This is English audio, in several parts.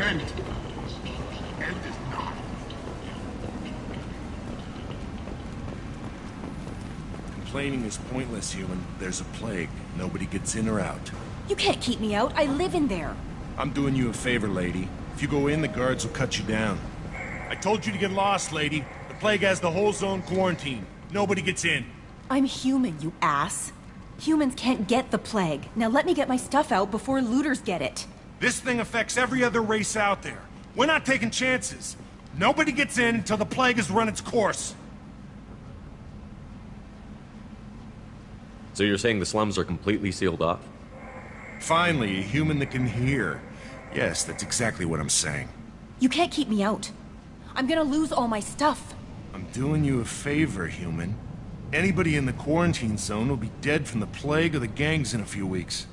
end. End is not. Complaining is pointless, human. There's a plague. Nobody gets in or out. You can't keep me out. I live in there. I'm doing you a favor, lady. If you go in, the guards will cut you down. I told you to get lost, lady. The plague has the whole zone quarantined. Nobody gets in. I'm human, you ass. Humans can't get the plague. Now let me get my stuff out before looters get it. This thing affects every other race out there. We're not taking chances. Nobody gets in until the plague has run its course. So you're saying the slums are completely sealed off? Finally, a human that can hear. Yes, that's exactly what I'm saying. You can't keep me out. I'm gonna lose all my stuff. I'm doing you a favor, human. Anybody in the quarantine zone will be dead from the plague or the gangs in a few weeks.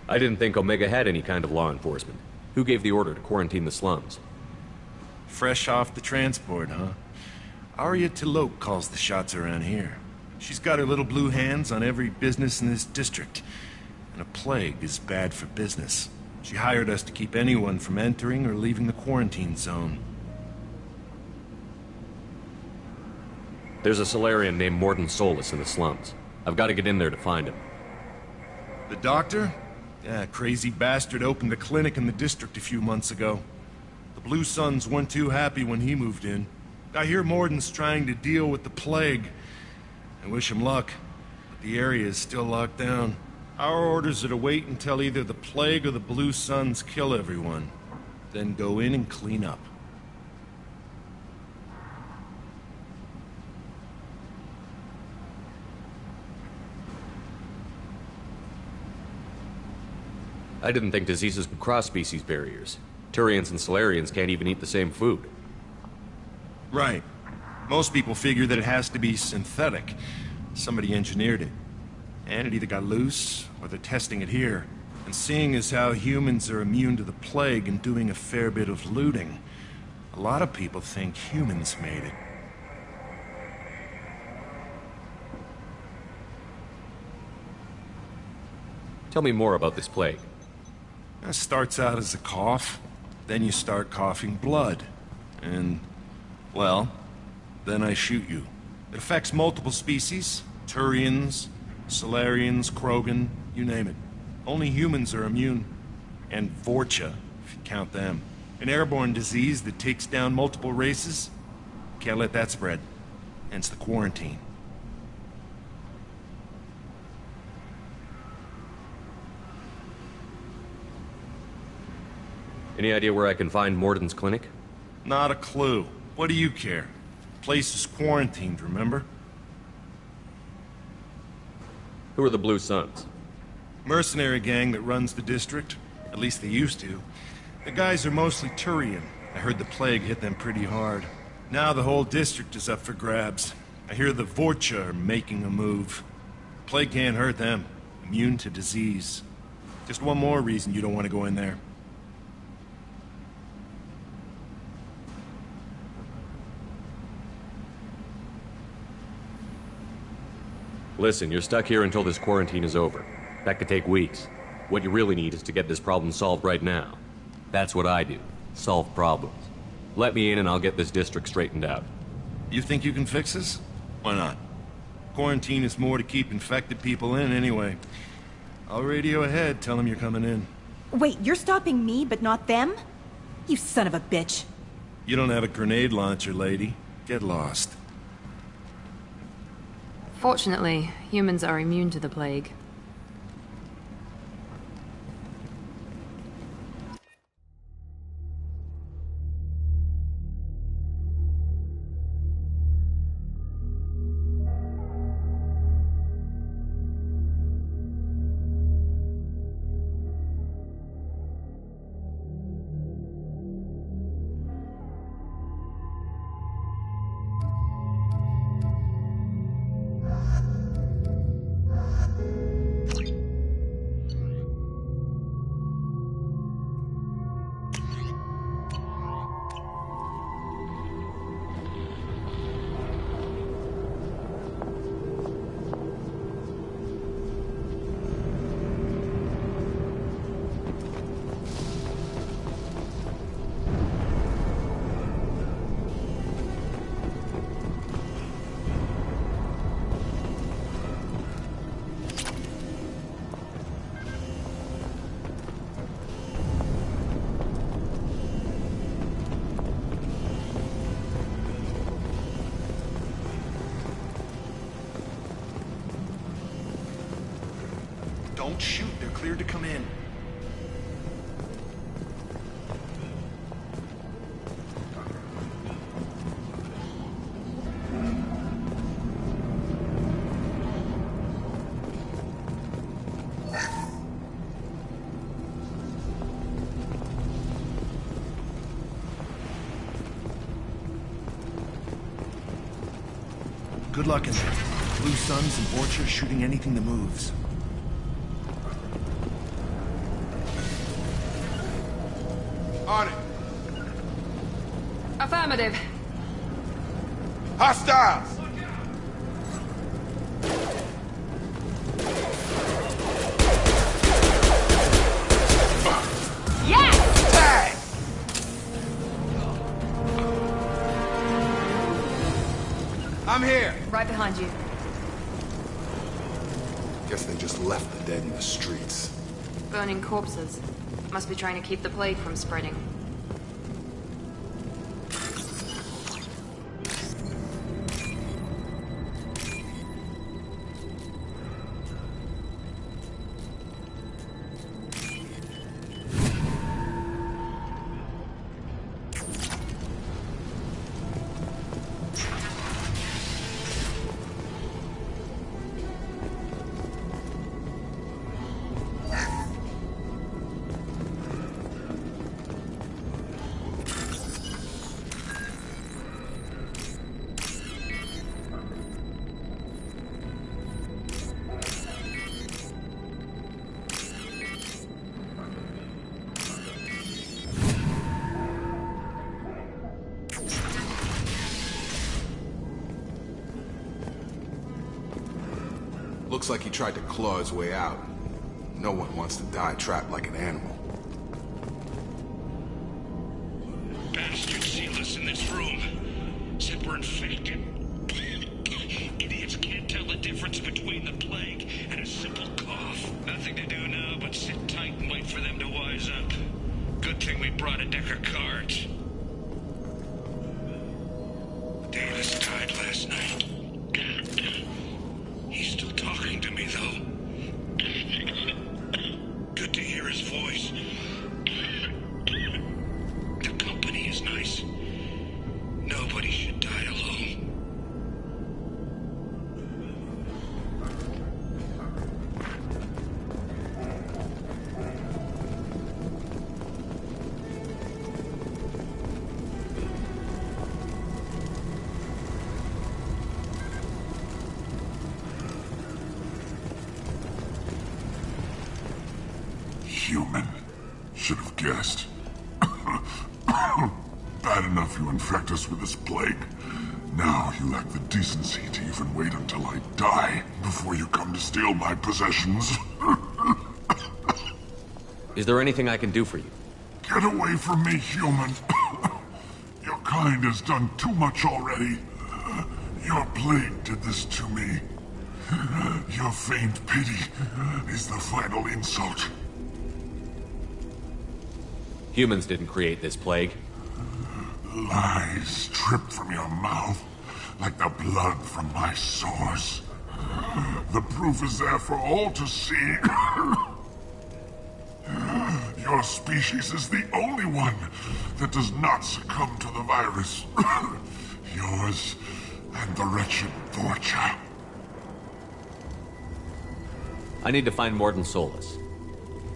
I didn't think Omega had any kind of law enforcement. Who gave the order to quarantine the slums? Fresh off the transport, huh? Arya Tiloke calls the shots around here. She's got her little blue hands on every business in this district. And a plague is bad for business. She hired us to keep anyone from entering or leaving the quarantine zone. There's a Solarian named Morden Solus in the slums. I've got to get in there to find him. The doctor? Yeah, crazy bastard opened a clinic in the district a few months ago. The Blue Suns weren't too happy when he moved in. I hear Morden's trying to deal with the plague. I wish him luck, but the area is still locked down. Our orders are to wait until either the plague or the Blue Suns kill everyone. Then go in and clean up. I didn't think diseases could cross species barriers. Turians and Solarians can't even eat the same food. Right. Most people figure that it has to be synthetic. Somebody engineered it. And it either got loose, or they're testing it here. And seeing as how humans are immune to the plague and doing a fair bit of looting, a lot of people think humans made it. Tell me more about this plague. It starts out as a cough, then you start coughing blood. And, well, then I shoot you. It affects multiple species. Turians, Solarians, Krogan, you name it. Only humans are immune. And Vorcha, if you count them. An airborne disease that takes down multiple races. Can't let that spread. Hence the quarantine. Any idea where I can find Morden's clinic? Not a clue. What do you care? The place is quarantined, remember? Who are the Blue Suns? Mercenary gang that runs the district. At least they used to. The guys are mostly Turian. I heard the plague hit them pretty hard. Now the whole district is up for grabs. I hear the Vorcha are making a move. Plague can't hurt them. Immune to disease. Just one more reason you don't want to go in there. Listen, you're stuck here until this quarantine is over. That could take weeks. What you really need is to get this problem solved right now. That's what I do. Solve problems. Let me in and I'll get this district straightened out. You think you can fix this? Why not? Quarantine is more to keep infected people in anyway. I'll radio ahead, tell them you're coming in. Wait, you're stopping me, but not them? You son of a bitch. You don't have a grenade launcher, lady. Get lost. Fortunately, humans are immune to the plague. Don't shoot. They're cleared to come in. Good luck in there. Blue Suns and Vorcha shooting anything that moves. On it. Affirmative. Hostiles! Yes! Tag! I'm here. Right behind you. Guess they just left the dead in the streets. Burning corpses. Must be trying to keep the plague from spreading. Looks like he tried to claw his way out. No one wants to die trapped like an animal. Bastards sealed us in this room. Said we're infected. Idiots can't tell the difference between the plague and a simple cough. Nothing to do now but sit tight and wait for them to wise up. Good thing we brought a deck of cards. Davis died last night. He's still talking to me, though. Good to hear his voice. The company is nice. Nobody should die alone. Human. Should have guessed. Bad enough you infect us with this plague. Now you lack the decency to even wait until I die before you come to steal my possessions. Is there anything I can do for you? Get away from me, human. Your kind has done too much already. Your plague did this to me. Your feigned pity is the final insult. Humans didn't create this plague. Lies drip from your mouth like the blood from my sores. The proof is there for all to see. Your species is the only one that does not succumb to the virus. Yours and the wretched Vorcha. I need to find Morden Solus.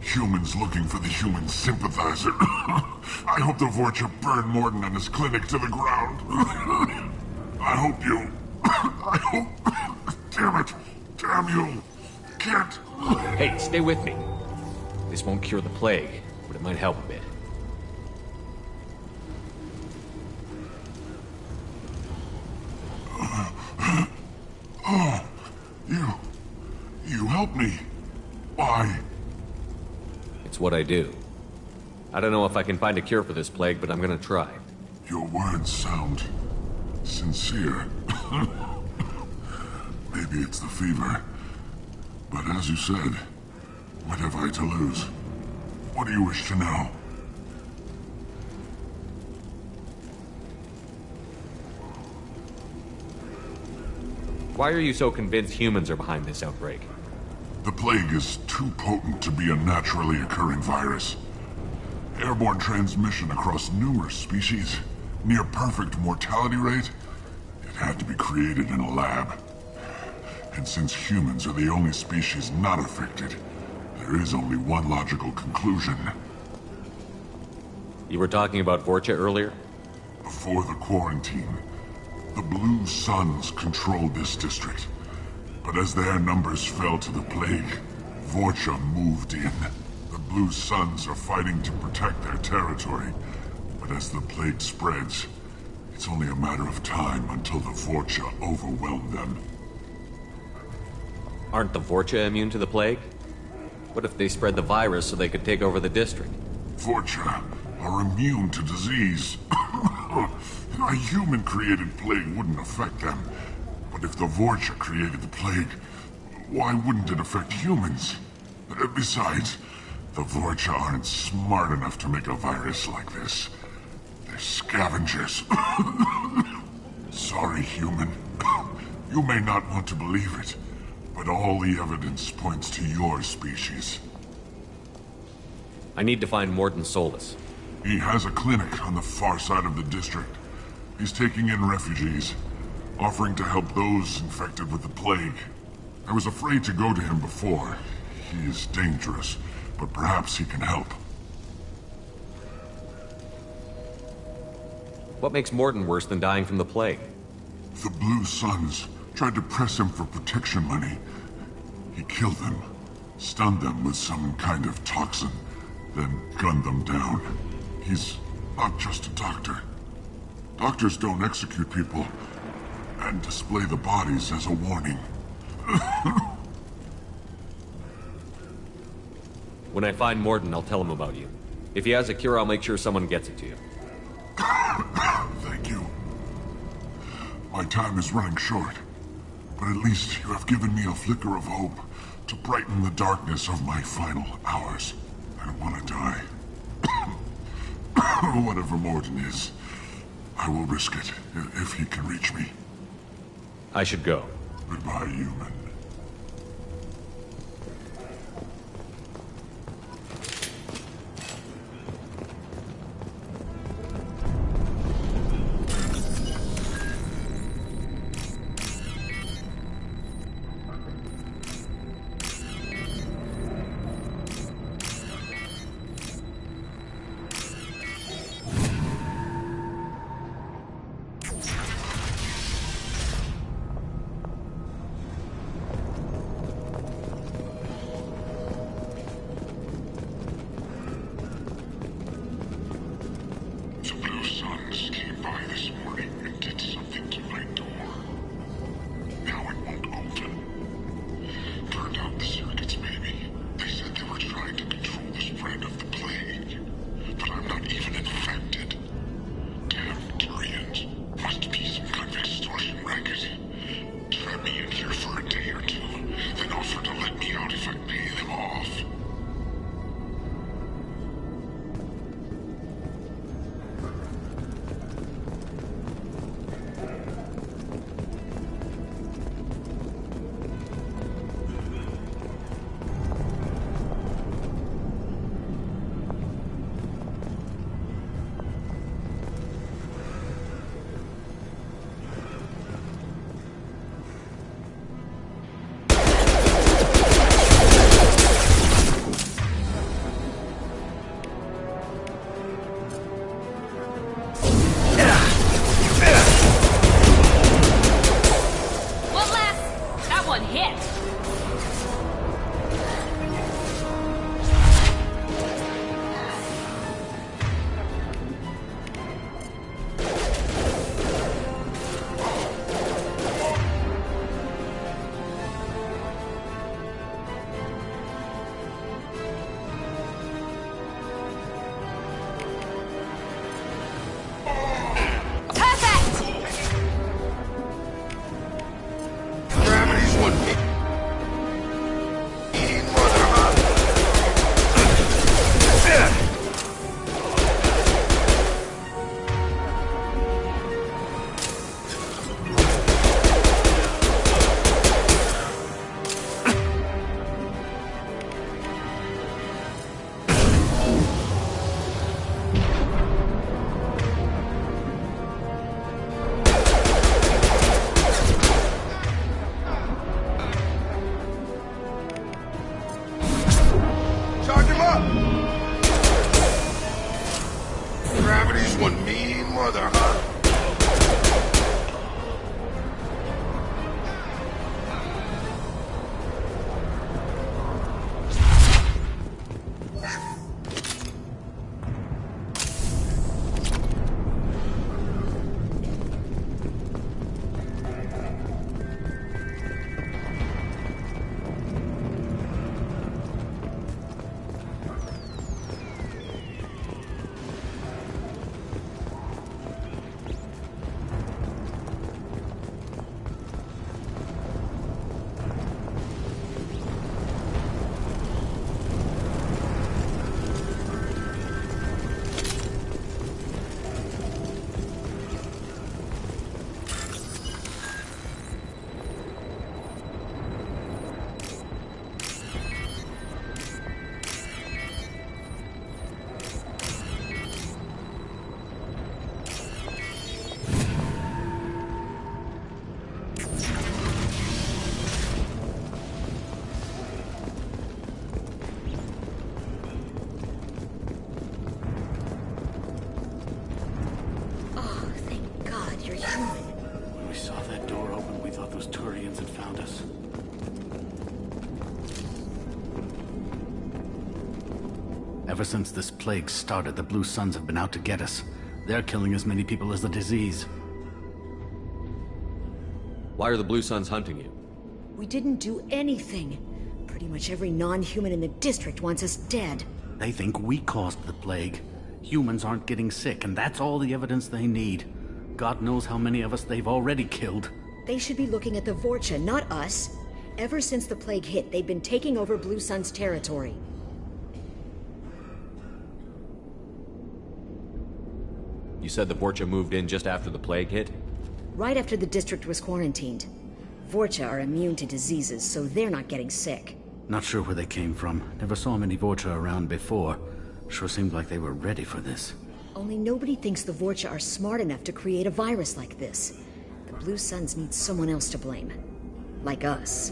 Humans looking for the human sympathizer. I hope the Vorcha burn Morden and his clinic to the ground. I hope you... I hope... Damn it! Damn you! Can't... Hey, stay with me. This won't cure the plague, but it might help a bit. Oh, you help me. Why? It's what I do. I don't know if I can find a cure for this plague, but I'm gonna try. Your words sound sincere. Maybe it's the fever. But as you said, what have I to lose? What do you wish to know? Why are you so convinced humans are behind this outbreak? The plague is too potent to be a naturally occurring virus. Airborne transmission across numerous species, near perfect mortality rate. It had to be created in a lab. And since humans are the only species not affected, there is only one logical conclusion. You were talking about Vorcha earlier? Before the quarantine, the Blue Suns controlled this district. But as their numbers fell to the plague, Vorcha moved in. The Blue Suns are fighting to protect their territory. But as the plague spreads, it's only a matter of time until the Vorcha overwhelm them. Aren't the Vorcha immune to the plague? What if they spread the virus so they could take over the district? Vorcha are immune to disease. A human-created plague wouldn't affect them. But if the Vorcha created the plague, why wouldn't it affect humans? Besides, the Vorcha aren't smart enough to make a virus like this. They're scavengers. Sorry, human. You may not want to believe it, but all the evidence points to your species. I need to find Morton Solus. He has a clinic on the far side of the district. He's taking in refugees, offering to help those infected with the plague. I was afraid to go to him before. He is dangerous, but perhaps he can help. What makes Morton worse than dying from the plague? The Blue Suns tried to press him for protection money. He killed them, stunned them with some kind of toxin, then gunned them down. He's not just a doctor. Doctors don't execute people and display the bodies as a warning. When I find Morton, I'll tell him about you. If he has a cure, I'll make sure someone gets it to you. Thank you. My time is running short, but at least you have given me a flicker of hope to brighten the darkness of my final hours. I don't want to die. Whatever Morton is, I will risk it if he can reach me. I should go. Goodbye, human. Ever since this plague started, the Blue Suns have been out to get us. They're killing as many people as the disease. Why are the Blue Suns hunting you? We didn't do anything. Pretty much every non-human in the district wants us dead. They think we caused the plague. Humans aren't getting sick, and that's all the evidence they need. God knows how many of us they've already killed. They should be looking at the Vorcha, not us. Ever since the plague hit, they've been taking over Blue Sun's territory. You said the Vorcha moved in just after the plague hit? Right after the district was quarantined. Vorcha are immune to diseases, so they're not getting sick. Not sure where they came from. Never saw many Vorcha around before. Sure seemed like they were ready for this. Only nobody thinks the Vorcha are smart enough to create a virus like this. The Blue Suns need someone else to blame. Like us.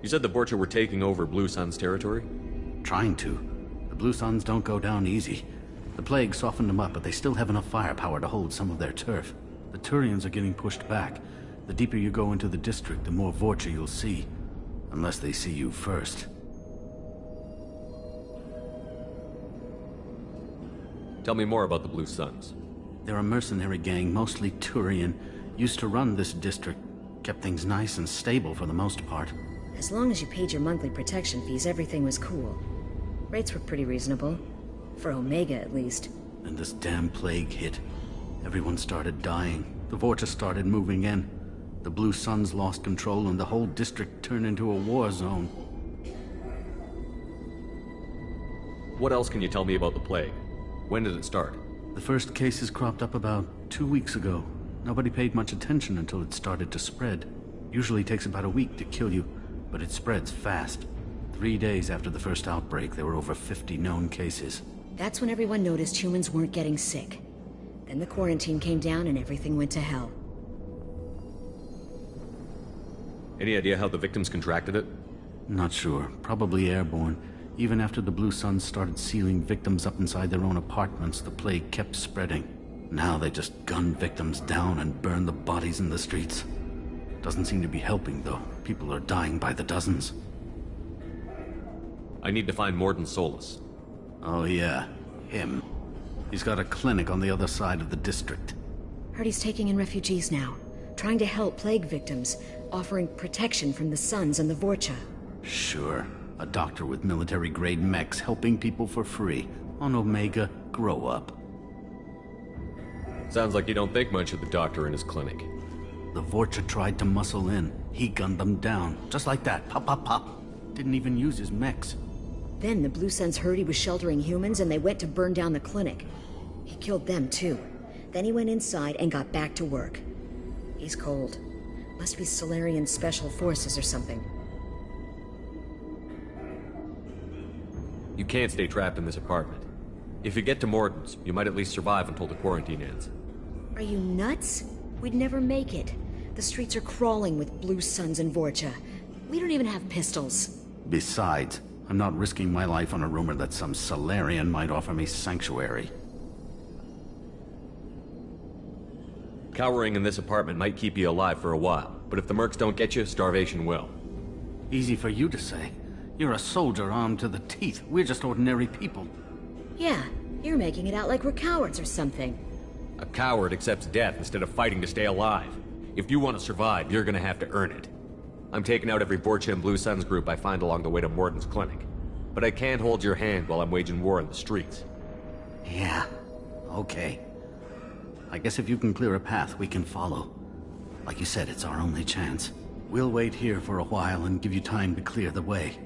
You said the Vorcha were taking over Blue Sun's territory? Trying to. The Blue Suns don't go down easy. The plague softened them up, but they still have enough firepower to hold some of their turf. The Turians are getting pushed back. The deeper you go into the district, the more Vorcha you'll see. Unless they see you first. Tell me more about the Blue Suns. They're a mercenary gang, mostly Turian. Used to run this district. Kept things nice and stable for the most part. As long as you paid your monthly protection fees, everything was cool. Rates were pretty reasonable. For Omega, at least. And this damn plague hit. Everyone started dying. The Vorcha started moving in. The Blue Suns lost control and the whole district turned into a war zone. What else can you tell me about the plague? When did it start? The first cases cropped up about 2 weeks ago. Nobody paid much attention until it started to spread. Usually takes about a week to kill you, but it spreads fast. 3 days after the first outbreak, there were over 50 known cases. That's when everyone noticed humans weren't getting sick. Then the quarantine came down and everything went to hell. Any idea how the victims contracted it? Not sure. Probably airborne. Even after the Blue Suns started sealing victims up inside their own apartments, the plague kept spreading. Now they just gun victims down and burn the bodies in the streets. Doesn't seem to be helping, though. People are dying by the dozens. I need to find Morden Solus. Oh yeah, him. He's got a clinic on the other side of the district. Heard he's taking in refugees now. Trying to help plague victims. Offering protection from the Suns and the Vorcha. Sure. A doctor with military-grade mechs helping people for free. On Omega, grow up. Sounds like you don't think much of the doctor in his clinic. The Vorcha tried to muscle in. He gunned them down. Just like that. Pop, pop, pop. Didn't even use his mechs. Then the Blue Suns heard he was sheltering humans and they went to burn down the clinic. He killed them too. Then he went inside and got back to work. He's cold. Must be Solarian Special Forces or something. You can't stay trapped in this apartment. If you get to Morden's, you might at least survive until the quarantine ends. Are you nuts? We'd never make it. The streets are crawling with Blue Suns and Vorcha. We don't even have pistols. Besides, I'm not risking my life on a rumor that some Solarian might offer me sanctuary. Cowering in this apartment might keep you alive for a while, but if the mercs don't get you, starvation will. Easy for you to say. You're a soldier armed to the teeth. We're just ordinary people. Yeah, you're making it out like we're cowards or something. A coward accepts death instead of fighting to stay alive. If you want to survive, you're gonna have to earn it. I'm taking out every Vorcha and Blue Suns group I find along the way to Morden's clinic. But I can't hold your hand while I'm waging war in the streets. Yeah, okay. I guess if you can clear a path, we can follow. Like you said, it's our only chance. We'll wait here for a while and give you time to clear the way.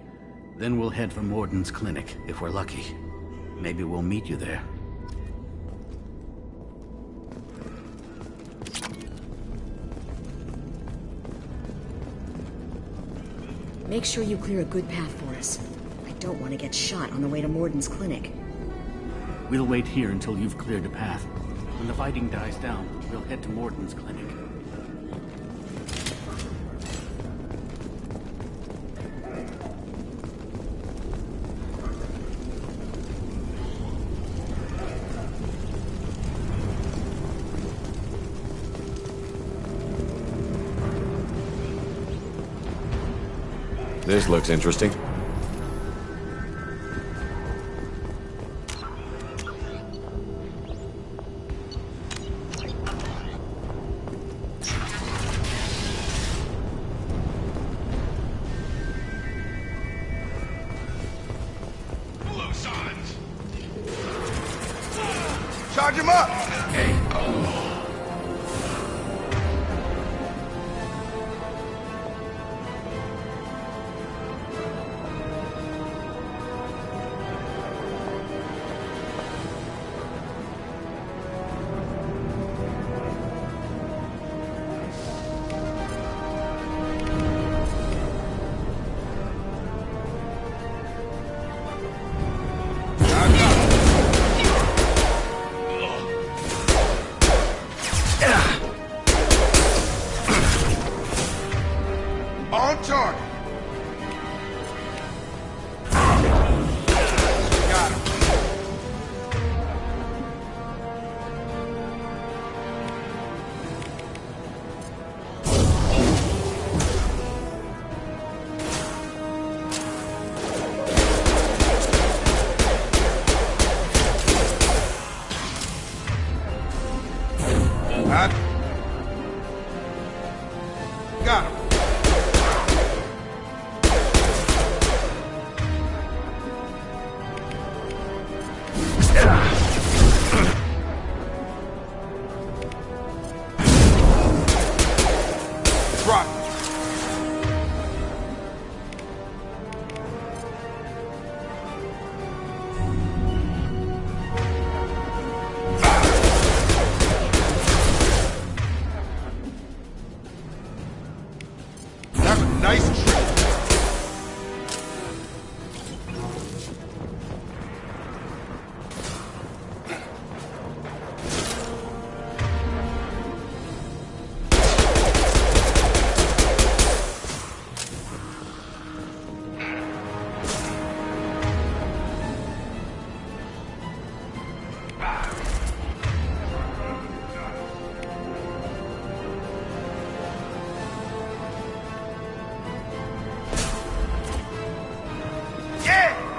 Then we'll head for Morden's clinic, if we're lucky. Maybe we'll meet you there. Make sure you clear a good path for us. I don't want to get shot on the way to Morden's clinic. We'll wait here until you've cleared a path. When the fighting dies down, we'll head to Morden's clinic. This looks interesting. him up! Okay. On target! Got him. Got him. Drop. That's a nice trick.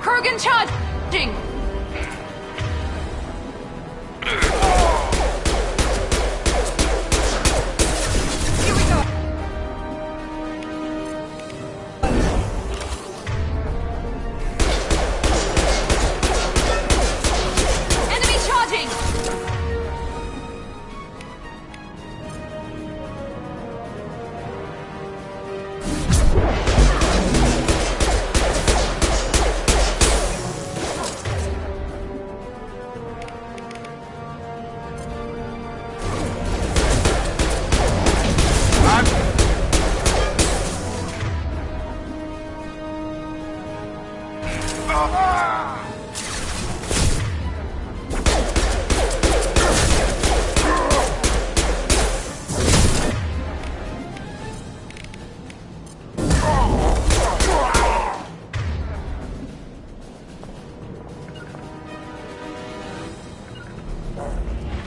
Kurgan charging! Here we go! Enemy charging!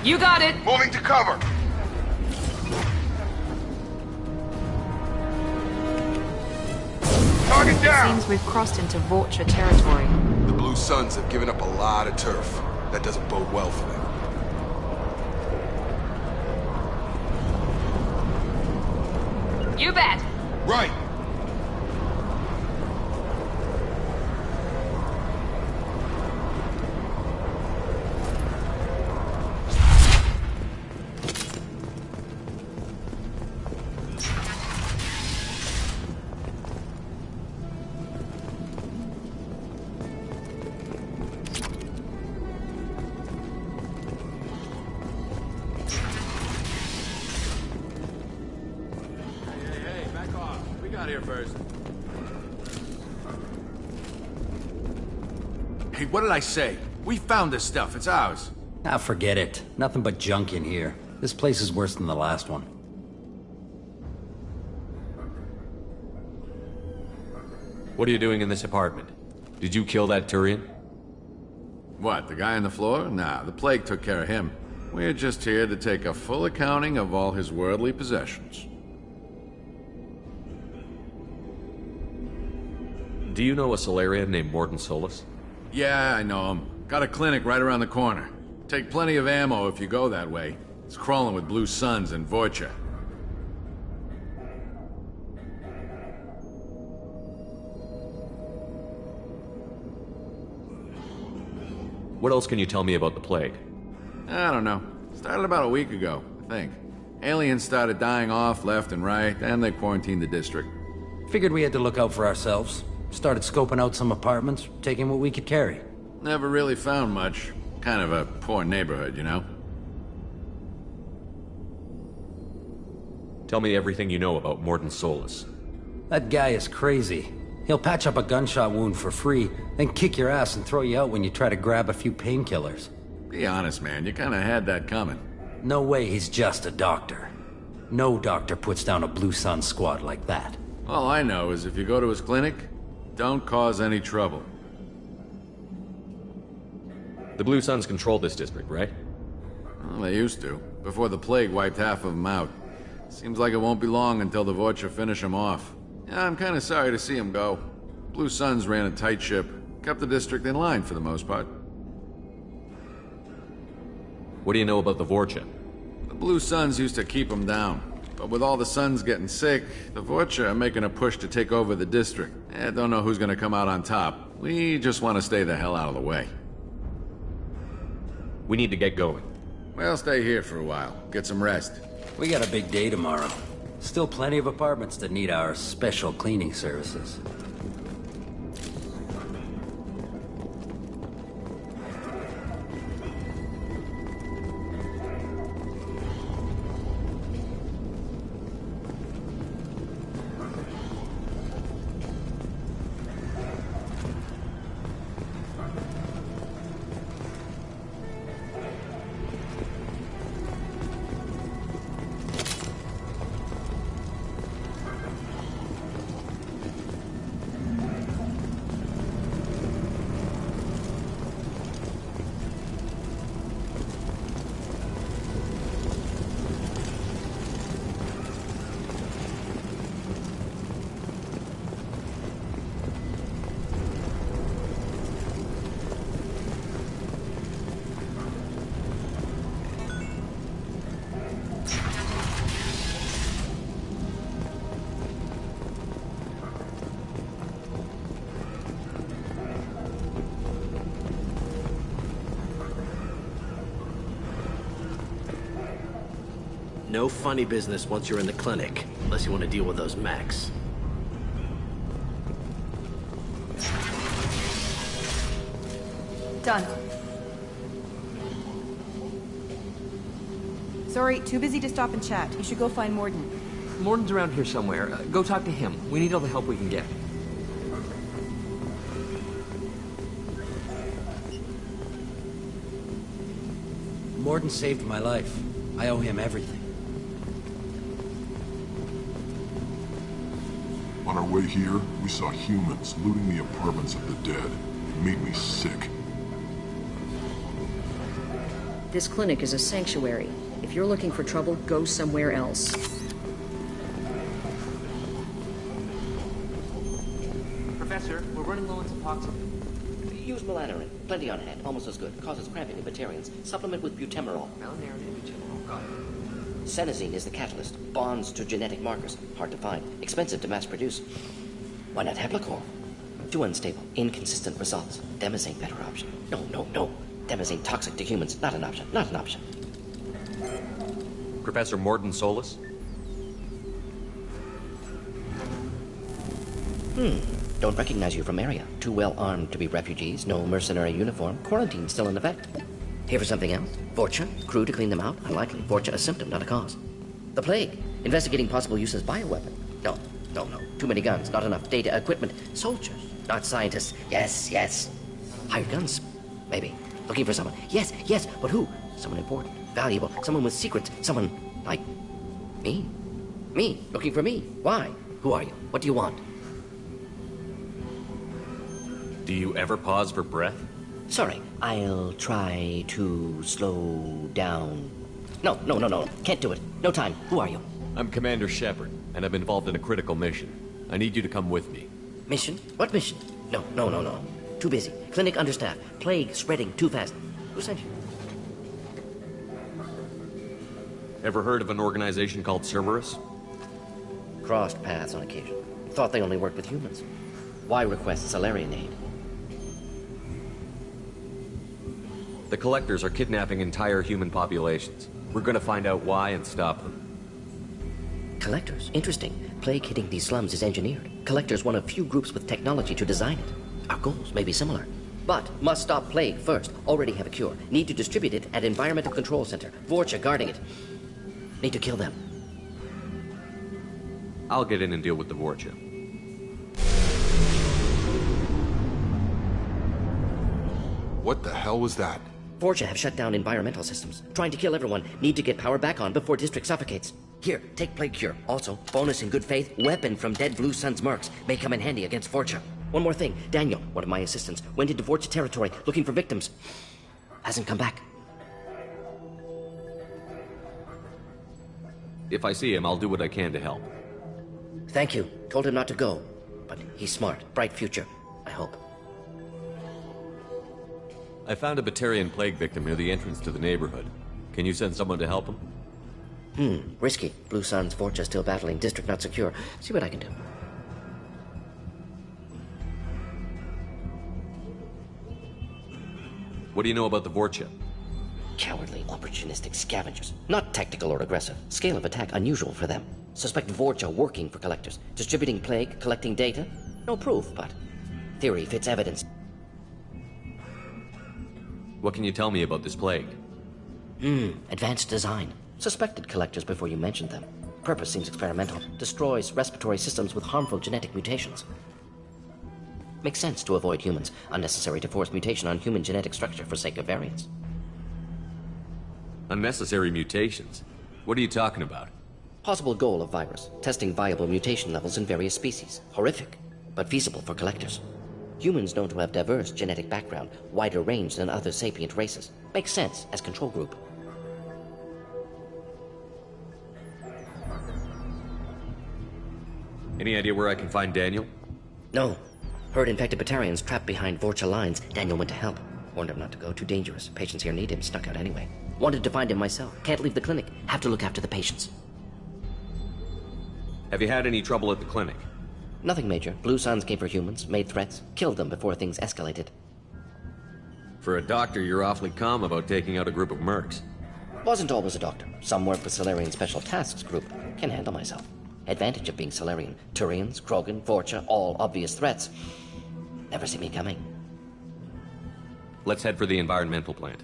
You got it! Moving to cover. Target down. Seems we've crossed into Vulture territory. The Blue Suns have given up a lot of turf. That doesn't bode well for them. You bet! Right. Here first. Hey, what did I say? We found this stuff. It's ours. Ah, forget it. Nothing but junk in here. This place is worse than the last one. What are you doing in this apartment? Did you kill that Turian? What, the guy on the floor? Nah, the plague took care of him. We're just here to take a full accounting of all his worldly possessions. Do you know a Solarian named Morton Solus? Yeah, I know him. Got a clinic right around the corner. Take plenty of ammo if you go that way. It's crawling with Blue Suns and Vulture. What else can you tell me about the plague? I don't know. Started about a week ago, I think. Aliens started dying off left and right, and they quarantined the district. Figured we had to look out for ourselves. Started scoping out some apartments, taking what we could carry. Never really found much. Kind of a poor neighborhood, you know? Tell me everything you know about Morden Solus. That guy is crazy. He'll patch up a gunshot wound for free, then kick your ass and throw you out when you try to grab a few painkillers. Be honest, man. You kind of had that coming. No way he's just a doctor. No doctor puts down a Blue Sun squad like that. All I know is if you go to his clinic, don't cause any trouble. The Blue Suns control this district, right? Well, they used to, before the plague wiped half of them out. Seems like it won't be long until the Vorcha finish him off. Yeah, I'm kind of sorry to see him go. Blue Suns ran a tight ship, kept the district in line for the most part. What do you know about the Vorcha? The Blue Suns used to keep him down. But with all the Suns getting sick, the Vorcha are making a push to take over the district. Don't know who's gonna come out on top. We just want to stay the hell out of the way. We need to get going. We'll stay here for a while. Get some rest. We got a big day tomorrow. Still plenty of apartments that need our special cleaning services. No funny business once you're in the clinic, unless you want to deal with those mechs. Done. Sorry, too busy to stop and chat. You should go find Morden. Morden's around here somewhere. Go talk to him. We need all the help we can get. Morden saved my life. I owe him everything. On our way here, we saw humans looting the apartments of the dead. It made me sick. This clinic is a sanctuary. If you're looking for trouble, go somewhere else. Professor, we're running low on epoxy. Use melanorin. Plenty on hand. Almost as good. Causes cramping in Batarians. Supplement with butemerol. Melanorin and butemerol. Got it. Senesine is the catalyst. Bonds to genetic markers. Hard to find. Expensive to mass produce. Why not Heplicor? Too unstable. Inconsistent results. Demazine better option. No. Demazine toxic to humans. Not an option. Not an option. Professor Morden Solus? Don't recognize you from area. Too well armed to be refugees. No mercenary uniform. Quarantine still in effect. Here for something else? Vorcha? Crew to clean them out? Unlikely. Vorcha a symptom, not a cause. The plague. Investigating possible use as bioweapon. No. Too many guns. Not enough data, equipment. Soldiers. Not scientists. Yes. Hired guns. Maybe. Looking for someone. Yes. But who? Someone important. Valuable. Someone with secrets. Someone like me. Me. Looking for me. Why? Who are you? What do you want? Do you ever pause for breath? Sorry, I'll try to slow down. No. Can't do it. No time. Who are you? I'm Commander Shepard, and I'm involved in a critical mission. I need you to come with me. Mission? What mission? No. Too busy. Clinic understaffed. Plague spreading too fast. Who sent you? Ever heard of an organization called Cerberus? Crossed paths on occasion. Thought they only worked with humans. Why request Salarian aid? The Collectors are kidnapping entire human populations. We're gonna find out why and stop them. Collectors? Interesting. Plague hitting these slums is engineered. Collectors one of few groups with technology to design it. Our goals may be similar. But must stop plague first. Already have a cure. Need to distribute it at Environmental Control Center. Vorcha guarding it. Need to kill them. I'll get in and deal with the Vorcha. What the hell was that? Vorcha have shut down environmental systems. Trying to kill everyone. Need to get power back on before district suffocates. Here, take plague cure. Also, bonus in good faith, weapon from dead Blue Sun's mercs. May come in handy against Vorcha. One more thing. Daniel, one of my assistants, went into Vorcha territory looking for victims. Hasn't come back. If I see him, I'll do what I can to help. Thank you. Told him not to go. But he's smart. Bright future. I hope. I found a Batarian plague victim near the entrance to the neighborhood. Can you send someone to help him? Risky. Blue Sun's Vorcha still battling. District not secure. See what I can do. What do you know about the Vorcha? Cowardly, opportunistic scavengers. Not tactical or aggressive. Scale of attack unusual for them. Suspect Vorcha working for Collectors. Distributing plague, collecting data. No proof, but theory fits evidence. What can you tell me about this plague? Advanced design. Suspected Collectors before you mentioned them. Purpose seems experimental. Destroys respiratory systems with harmful genetic mutations. Makes sense to avoid humans. Unnecessary to force mutation on human genetic structure for sake of variance. Unnecessary mutations? What are you talking about? Possible goal of virus. Testing viable mutation levels in various species. Horrific, but feasible for Collectors. Humans known to have diverse genetic background, wider range than other sapient races. Makes sense as control group. Any idea where I can find Daniel? No. Heard infected Batarians trapped behind Vorcha lines. Daniel went to help. Warned him not to go, too dangerous. Patients here need him, snuck out anyway. Wanted to find him myself. Can't leave the clinic. Have to look after the patients. Have you had any trouble at the clinic? Nothing major. Blue Suns came for humans, made threats, killed them before things escalated. For a doctor, you're awfully calm about taking out a group of mercs. Wasn't always a doctor. Some work with Solarian Special Tasks Group. Can handle myself. Advantage of being Solarian. Turians, Krogan, Vorcha, all obvious threats. Never see me coming. Let's head for the environmental plant.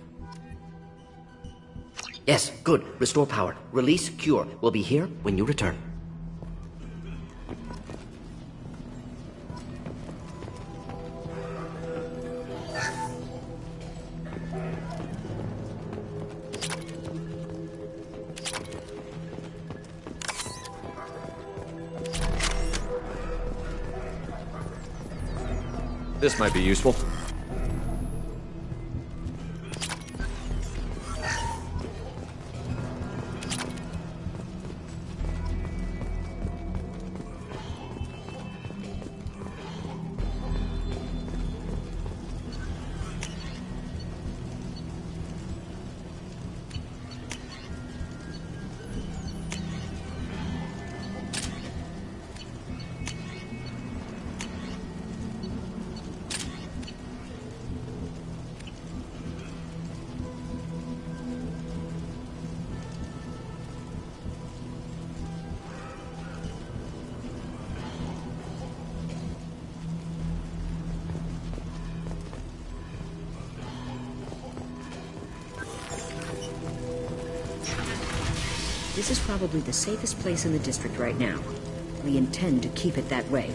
Yes, good. Restore power. Release cure. We'll be here when you return. This might be useful. This is probably the safest place in the district right now. We intend to keep it that way.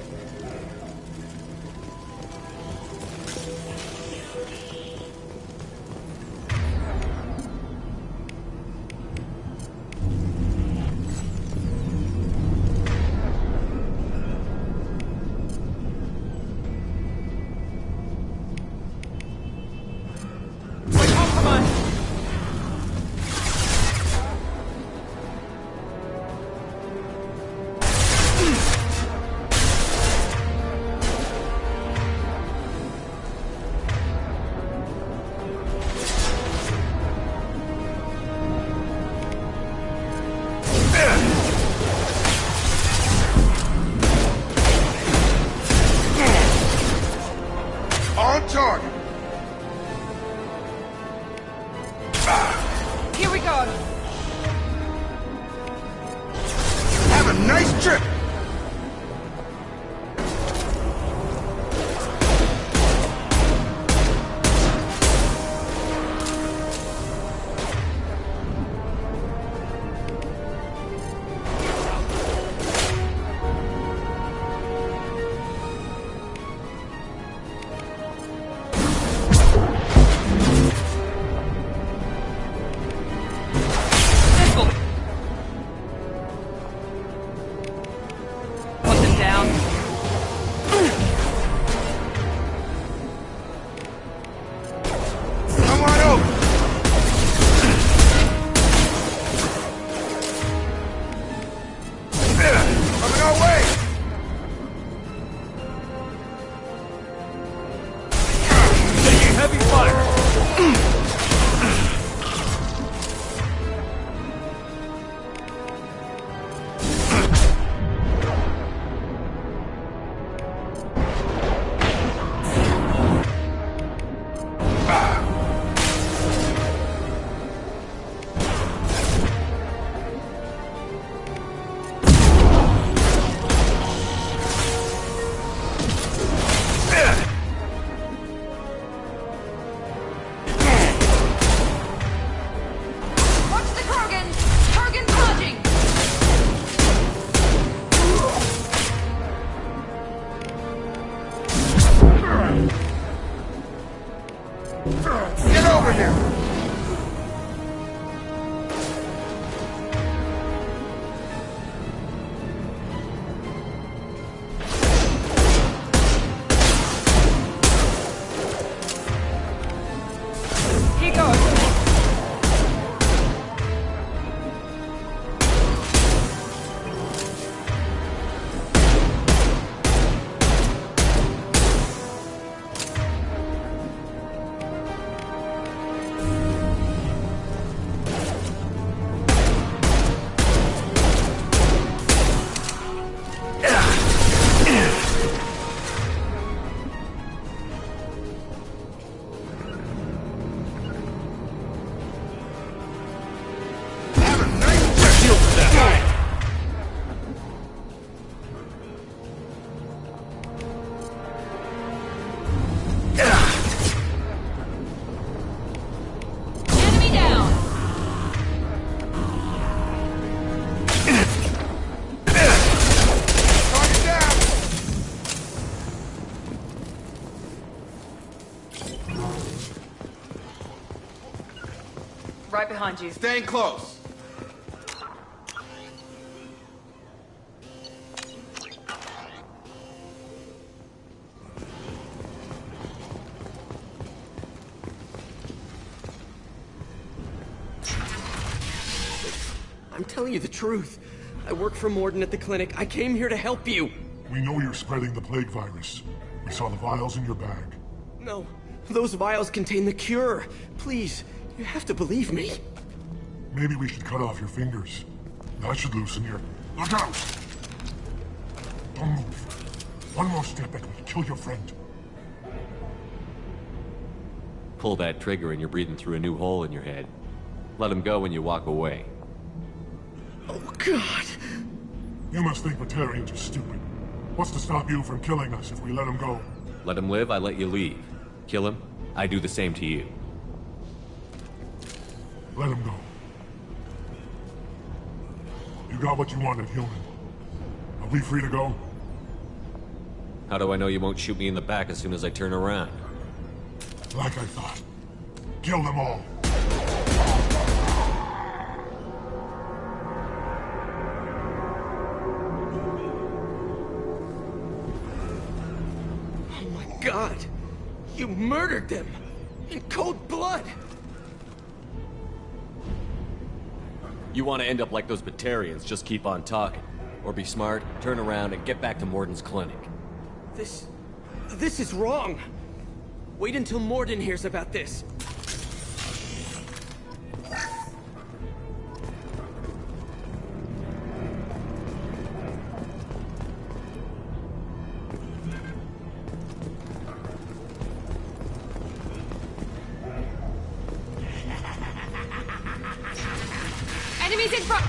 Get over here! Keep going. Enemy down. Target down! Right behind you. Staying close. I'm telling you the truth. I work for Morden at the clinic. I came here to help you. We know you're spreading the plague virus. We saw the vials in your bag. No, those vials contain the cure. Please, you have to believe me. Maybe we should cut off your fingers. That should loosen your... Look out! Don't move. One more step and we'll kill your friend. Pull that trigger and you're breathing through a new hole in your head. Let him go when you walk away. Oh, God. You must think Batarians are stupid. What's to stop you from killing us if we let him go? Let him live, I let you leave. Kill him, I do the same to you. Let him go. You got what you wanted, human. Are we free to go? How do I know you won't shoot me in the back as soon as I turn around? Like I thought. Kill them all. Oh my God. You murdered them. In cold blood. You want to end up like those Batarians, just keep on talking. Or be smart, turn around, and get back to Morden's clinic. This is wrong. Wait until Morden hears about this. Enemies in front.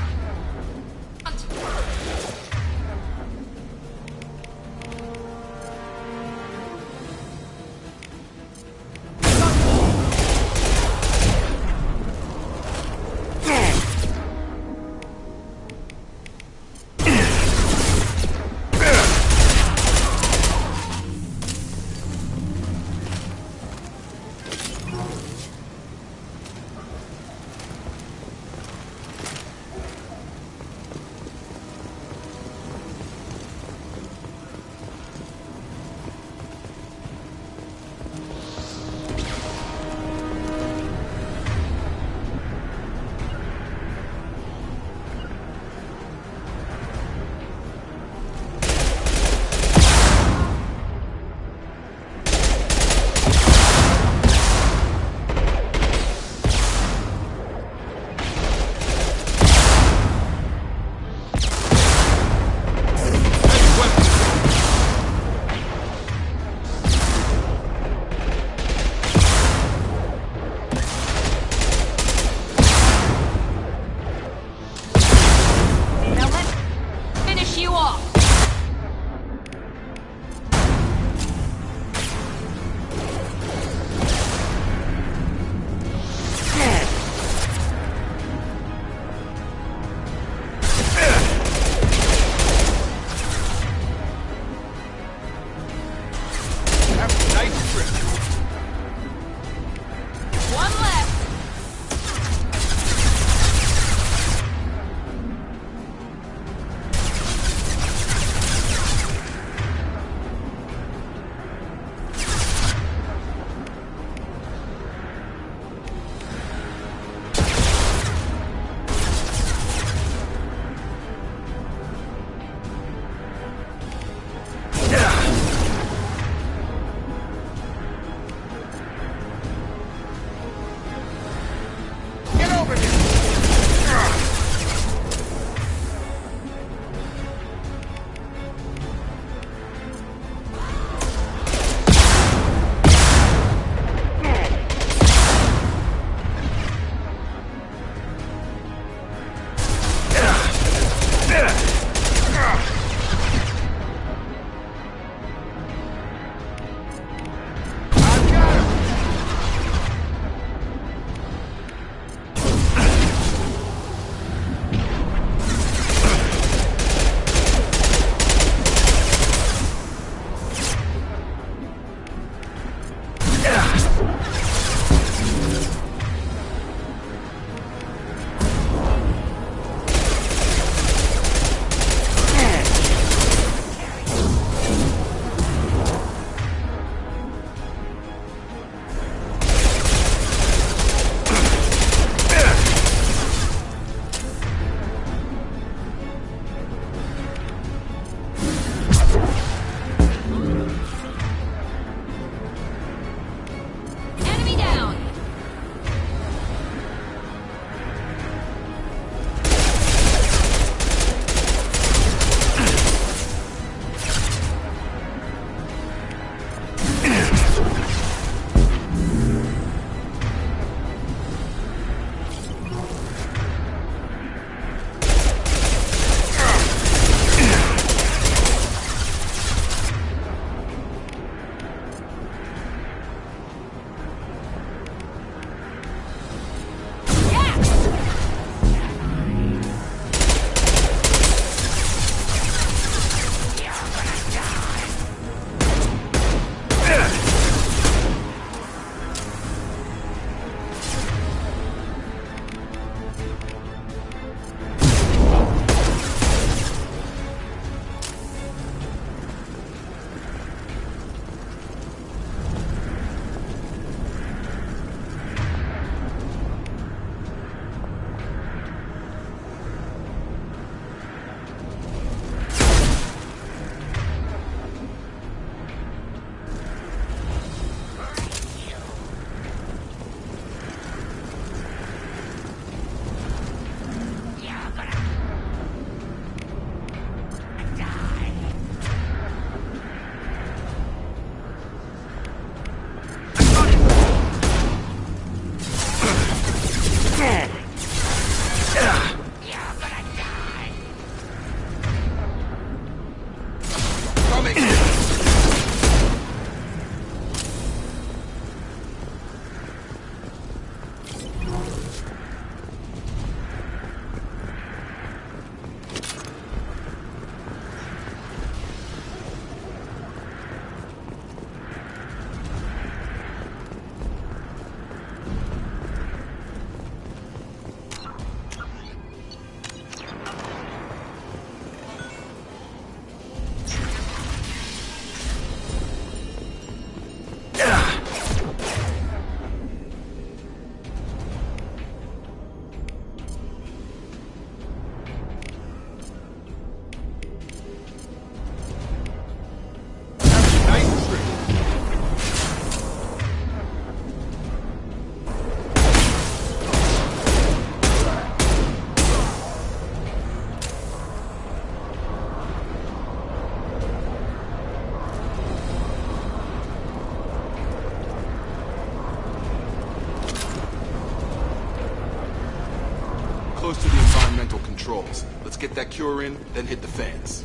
controls. Let's get that cure in, then hit the fans.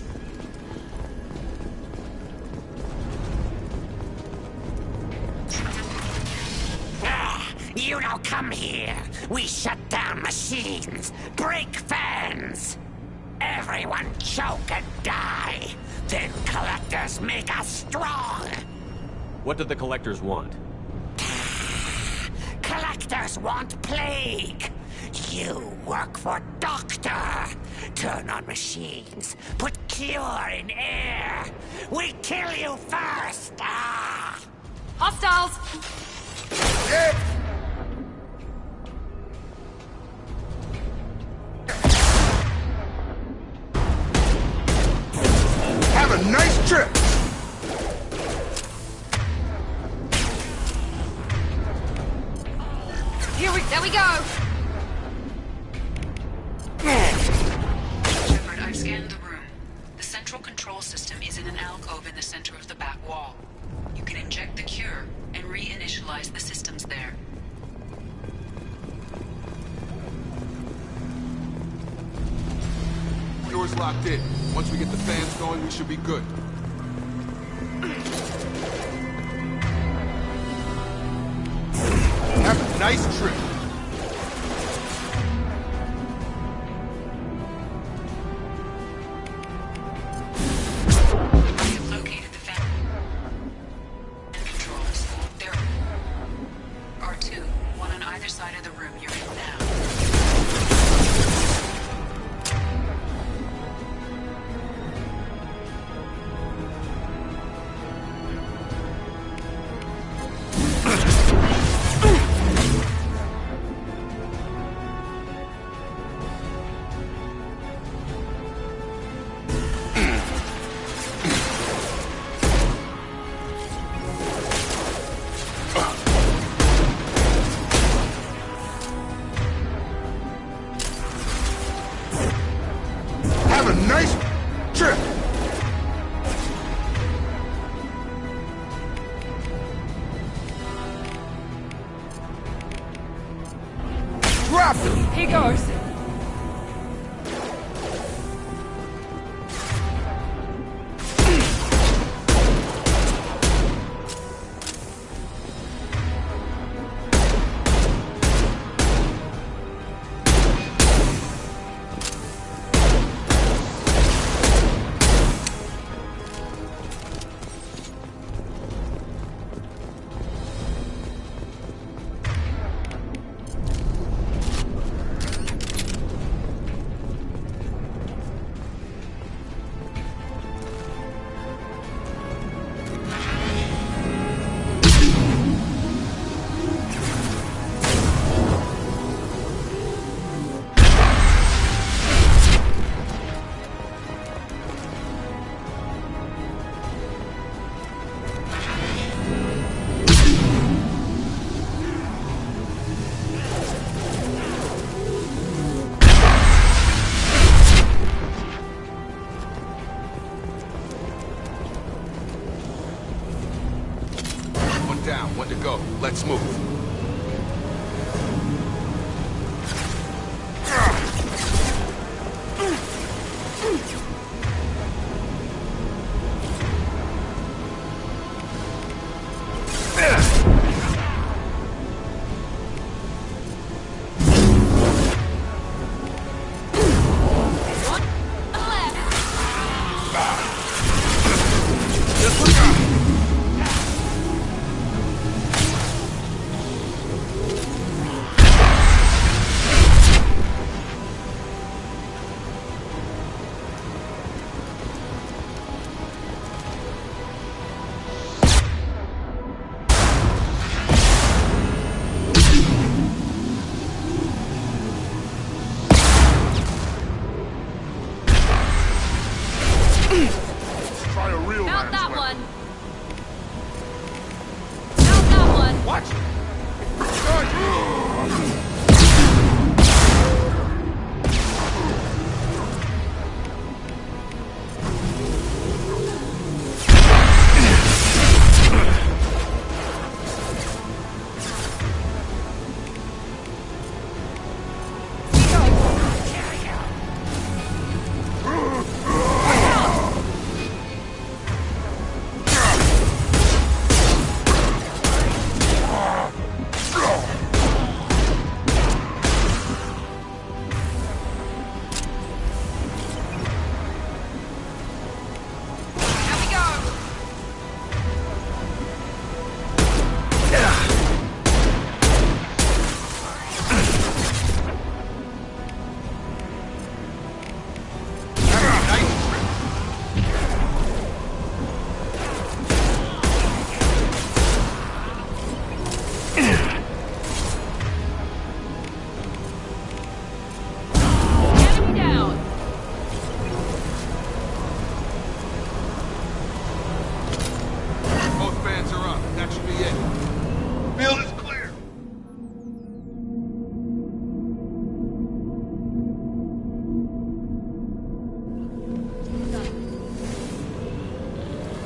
You don't come here. We shut down machines, break fans. Everyone choke and die. Then collectors make us strong. What do the collectors want? Collectors want plague. You work for Doctor. Turn on machines. Put cure in air. We kill you first. Hostiles! Have a nice trip! There we go! Shepard, I've scanned the room. The central control system is in an alcove in the center of the back wall. You can inject the cure and reinitialize the systems there. Door's locked in. Once we get the fans going, we should be good. Have a nice trip. I have located the fan controls. There are two, one on either side of the room you're in now. Have a nice trip! Drop it! Here goes. Down, one to go. Let's move. Try a real Mount man's that weapon. one! Mount that one! Watch it!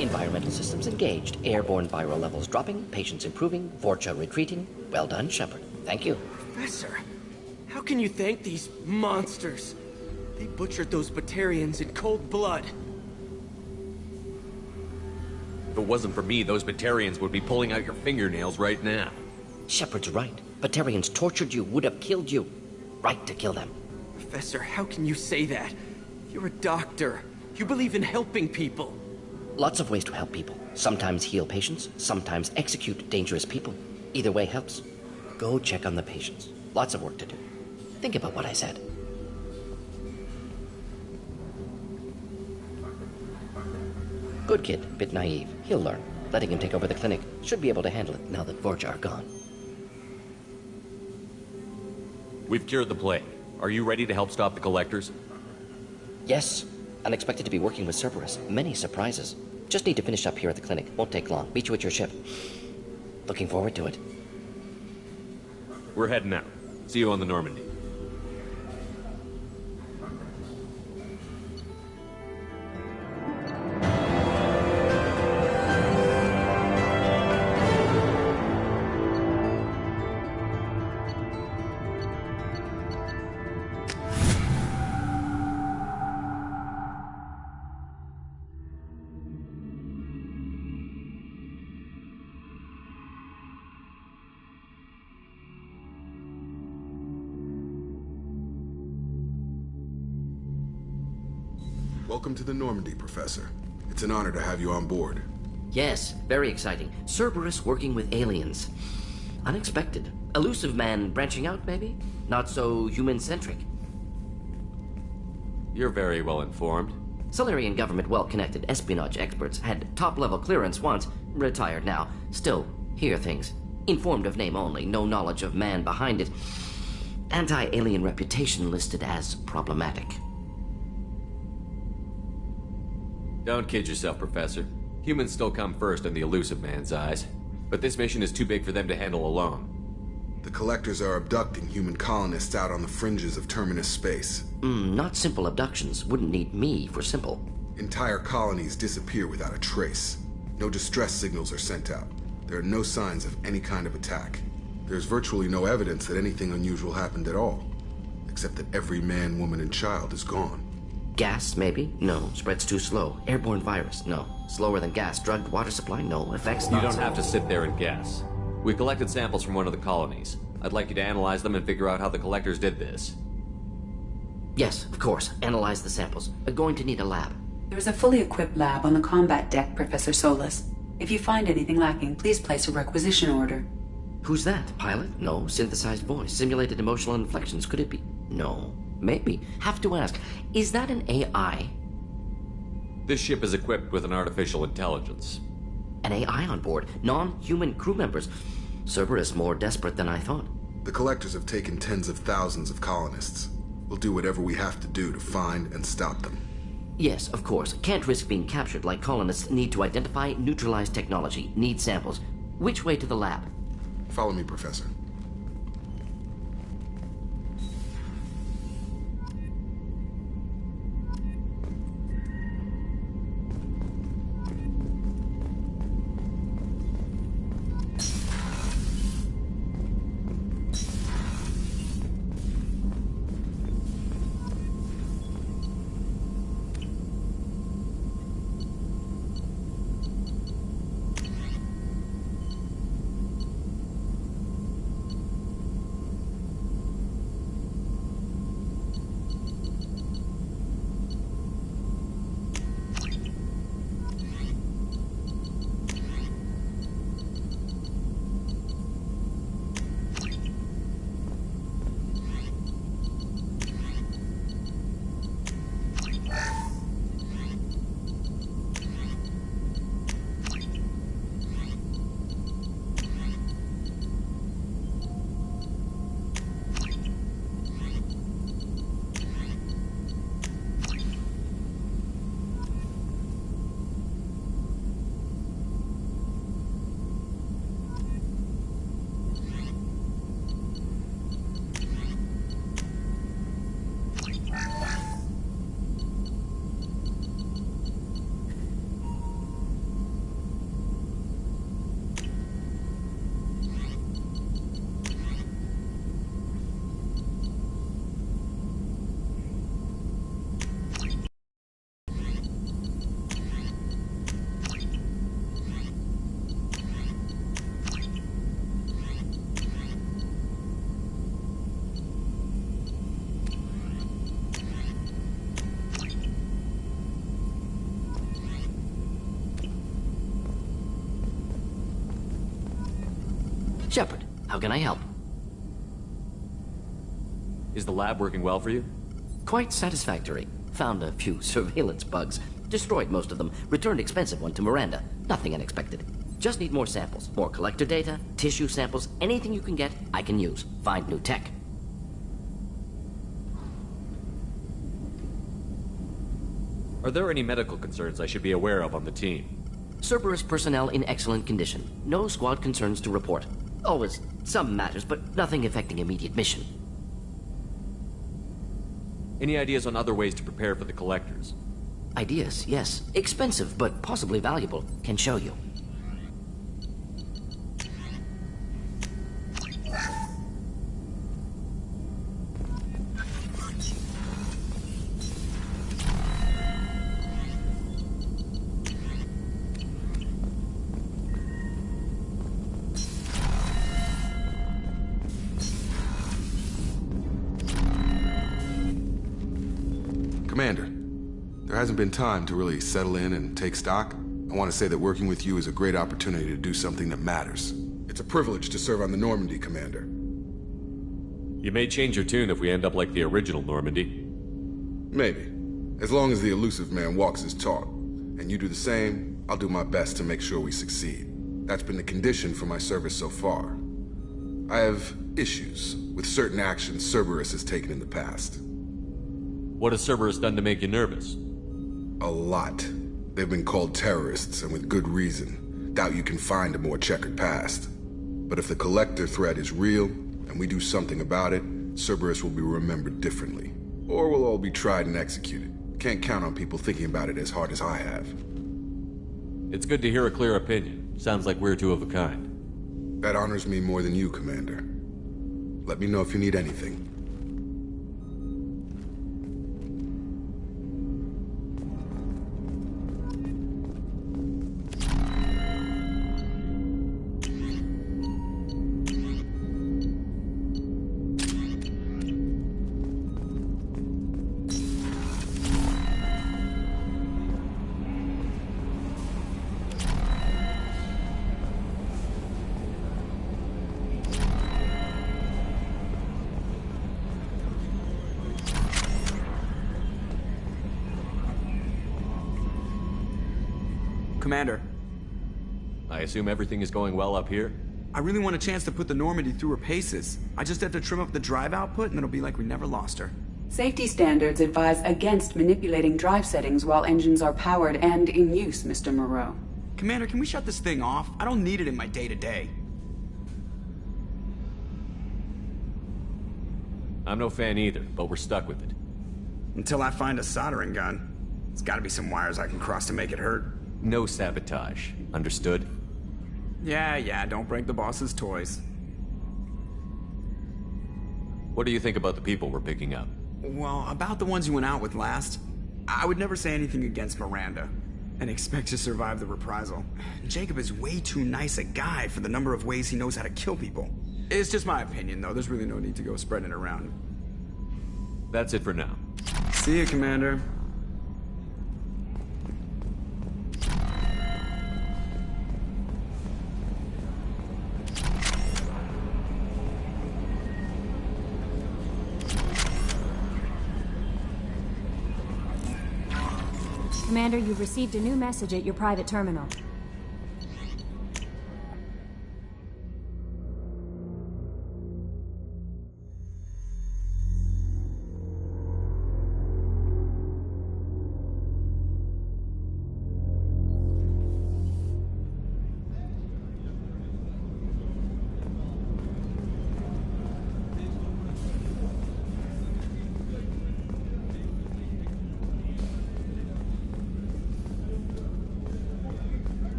Environmental systems engaged. Airborne viral levels dropping. Patients improving. Vorcha retreating. Well done, Shepard. Thank you. Professor, how can you thank these monsters? They butchered those Batarians in cold blood. If it wasn't for me, those Batarians would be pulling out your fingernails right now. Shepard's right. Batarians tortured you, would have killed you. Right to kill them. Professor, how can you say that? You're a doctor. You believe in helping people. Lots of ways to help people. Sometimes heal patients, sometimes execute dangerous people. Either way helps. Go check on the patients. Lots of work to do. Think about what I said. Good kid, bit naive. He'll learn. Letting him take over the clinic. Should be able to handle it now that Vorcha are gone. We've cured the plague. Are you ready to help stop the Collectors? Yes. Unexpected to be working with Cerberus. Many surprises. Just need to finish up here at the clinic. Won't take long. Meet you at your ship. Looking forward to it. We're heading out. See you on the Normandy. Welcome to the Normandy, Professor. It's an honor to have you on board. Yes, very exciting. Cerberus working with aliens. Unexpected. Elusive man branching out, maybe? Not so human-centric. You're very well informed. Solarian government well-connected espionage experts had top-level clearance once, retired now. Still, hear things. Informed of name only, no knowledge of man behind it. Anti-alien reputation listed as problematic. Don't kid yourself, Professor. Humans still come first in the elusive man's eyes. But this mission is too big for them to handle alone. The Collectors are abducting human colonists out on the fringes of Terminus space. Not simple abductions. Wouldn't need me for simple. Entire colonies disappear without a trace. No distress signals are sent out. There are no signs of any kind of attack. There's virtually no evidence that anything unusual happened at all. Except that every man, woman, and child is gone. Gas, maybe? No. Spreads too slow. Airborne virus? No. Slower than gas. Drugged water supply? No. Effects? You don't have to sit there and guess. We collected samples from one of the colonies. I'd like you to analyze them and figure out how the Collectors did this. Yes, of course. Analyze the samples. Going to need a lab. There's a fully equipped lab on the combat deck, Professor Solis. If you find anything lacking, please place a requisition order. Who's that? Pilot? No. Synthesized voice. Simulated emotional inflections. Could it be? No. Maybe. Have to ask. Is that an AI? This ship is equipped with an artificial intelligence. An AI on board? Non-human crew members? Cerberus more desperate than I thought. The Collectors have taken tens of thousands of colonists. We'll do whatever we have to do to find and stop them. Yes, of course. Can't risk being captured like colonists need to identify, neutralize technology, need samples. Which way to the lab? Follow me, Professor. Shepard, how can I help? Is the lab working well for you? Quite satisfactory. Found a few surveillance bugs. Destroyed most of them. Returned expensive one to Miranda. Nothing unexpected. Just need more samples. More collector data, tissue samples, anything you can get, I can use. Find new tech. Are there any medical concerns I should be aware of on the team? Cerberus personnel in excellent condition. No squad concerns to report. Always some matters, but nothing affecting immediate mission. Any ideas on other ways to prepare for the collectors? Ideas, yes. Expensive, but possibly valuable. Can show you. Commander, there hasn't been time to really settle in and take stock. I want to say that working with you is a great opportunity to do something that matters. It's a privilege to serve on the Normandy, Commander. You may change your tune if we end up like the original Normandy. Maybe. As long as the elusive man walks his talk, and you do the same, I'll do my best to make sure we succeed. That's been the condition for my service so far. I have issues with certain actions Cerberus has taken in the past. What has Cerberus done to make you nervous? A lot. They've been called terrorists, and with good reason. Doubt you can find a more checkered past. But if the Collector threat is real, and we do something about it, Cerberus will be remembered differently. Or we'll all be tried and executed. Can't count on people thinking about it as hard as I have. It's good to hear a clear opinion. Sounds like we're two of a kind. That honors me more than you, Commander. Let me know if you need anything. Commander. I assume everything is going well up here? I really want a chance to put the Normandy through her paces. I just have to trim up the drive output and it'll be like we never lost her. Safety standards advise against manipulating drive settings while engines are powered and in use, Mr. Moreau. Commander, can we shut this thing off? I don't need it in my day-to-day. I'm no fan either, but we're stuck with it. Until I find a soldering gun. There's gotta be some wires I can cross to make it hurt. No sabotage. Understood? Yeah, don't break the boss's toys. What do you think about the people we're picking up? Well, about the ones you went out with last, I would never say anything against Miranda, and expect to survive the reprisal. Jacob is way too nice a guy for the number of ways he knows how to kill people. It's just my opinion, though. There's really no need to go spreading it around. That's it for now. See you, Commander. Commander, you've received a new message at your private terminal.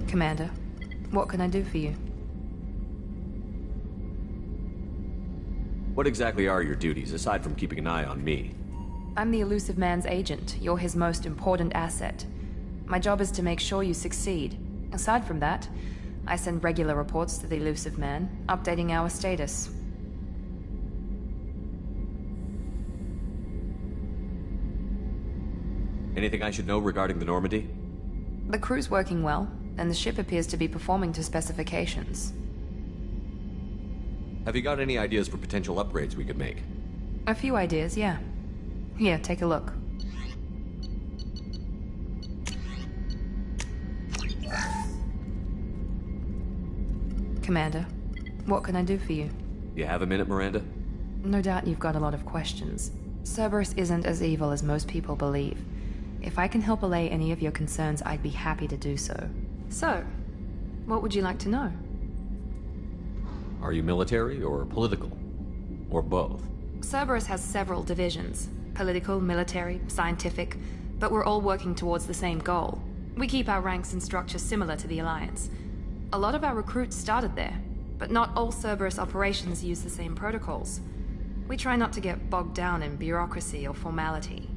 Commander, what can I do for you? What exactly are your duties, aside from keeping an eye on me? I'm the elusive man's agent. You're his most important asset. My job is to make sure you succeed. Aside from that, I send regular reports to the elusive man, updating our status. Anything I should know regarding the Normandy? The crew's working well, and the ship appears to be performing to specifications. Have you got any ideas for potential upgrades we could make? A few ideas, yeah. Here, take a look. Commander, what can I do for you? You have a minute, Miranda? No doubt you've got a lot of questions. Cerberus isn't as evil as most people believe. If I can help allay any of your concerns, I'd be happy to do so. So, what would you like to know? Are you military or political? Or both? Cerberus has several divisions. Political, military, scientific, but we're all working towards the same goal. We keep our ranks and structure similar to the Alliance. A lot of our recruits started there, but not all Cerberus operations use the same protocols. We try not to get bogged down in bureaucracy or formality.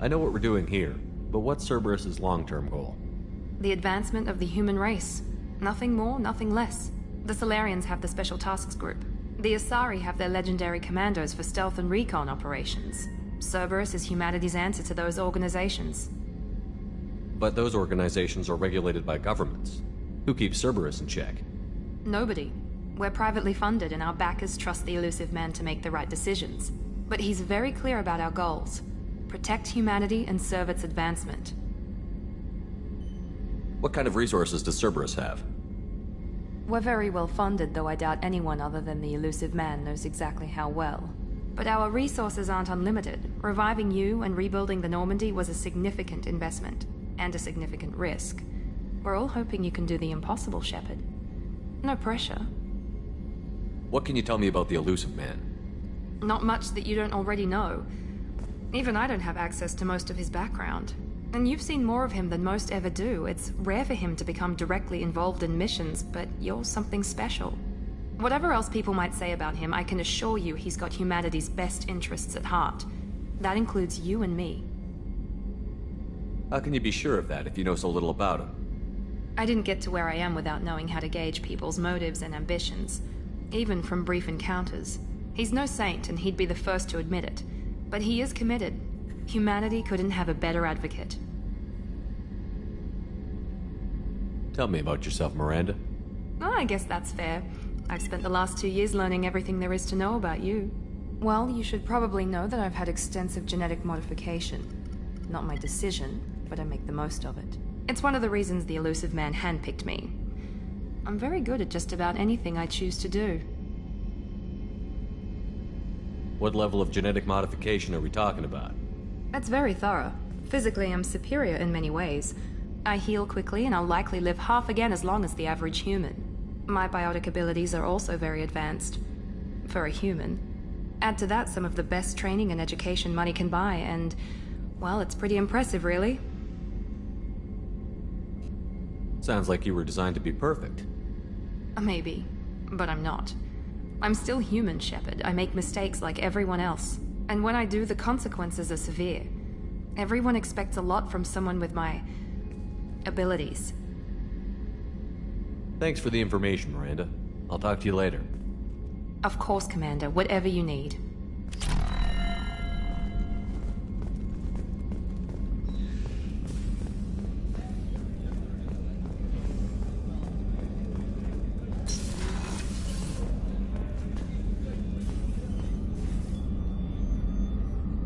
I know what we're doing here, but what's Cerberus's long-term goal? The advancement of the human race. Nothing more, nothing less. The Solarians have the Special Tasks Group. The Asari have their legendary commandos for stealth and recon operations. Cerberus is humanity's answer to those organizations. But those organizations are regulated by governments. Who keeps Cerberus in check? Nobody. We're privately funded and our backers trust the elusive man to make the right decisions. But he's very clear about our goals. Protect humanity and serve its advancement. What kind of resources does Cerberus have? We're very well funded, though I doubt anyone other than the elusive man knows exactly how well. But our resources aren't unlimited. Reviving you and rebuilding the Normandy was a significant investment, and a significant risk. We're all hoping you can do the impossible, Shepard. No pressure. What can you tell me about the elusive man? Not much that you don't already know. Even I don't have access to most of his background. And you've seen more of him than most ever do. It's rare for him to become directly involved in missions, but you're something special. Whatever else people might say about him, I can assure you he's got humanity's best interests at heart. That includes you and me. How can you be sure of that if you know so little about him? I didn't get to where I am without knowing how to gauge people's motives and ambitions. Even from brief encounters. He's no saint, and he'd be the first to admit it. But he is committed. Humanity couldn't have a better advocate. Tell me about yourself, Miranda. Oh, I guess that's fair. I've spent the last 2 years learning everything there is to know about you. Well, you should probably know that I've had extensive genetic modification. Not my decision, but I make the most of it. It's one of the reasons the elusive man handpicked me. I'm very good at just about anything I choose to do. What level of genetic modification are we talking about? That's very thorough. Physically, I'm superior in many ways. I heal quickly, and I'll likely live half again as long as the average human. My biotic abilities are also very advanced. For a human. Add to that some of the best training and education money can buy, and, well, it's pretty impressive, really. Sounds like you were designed to be perfect. Maybe, but I'm not. I'm still human, Shepard. I make mistakes like everyone else. And when I do, the consequences are severe. Everyone expects a lot from someone with my abilities. Thanks for the information, Miranda. I'll talk to you later. Of course, Commander. Whatever you need.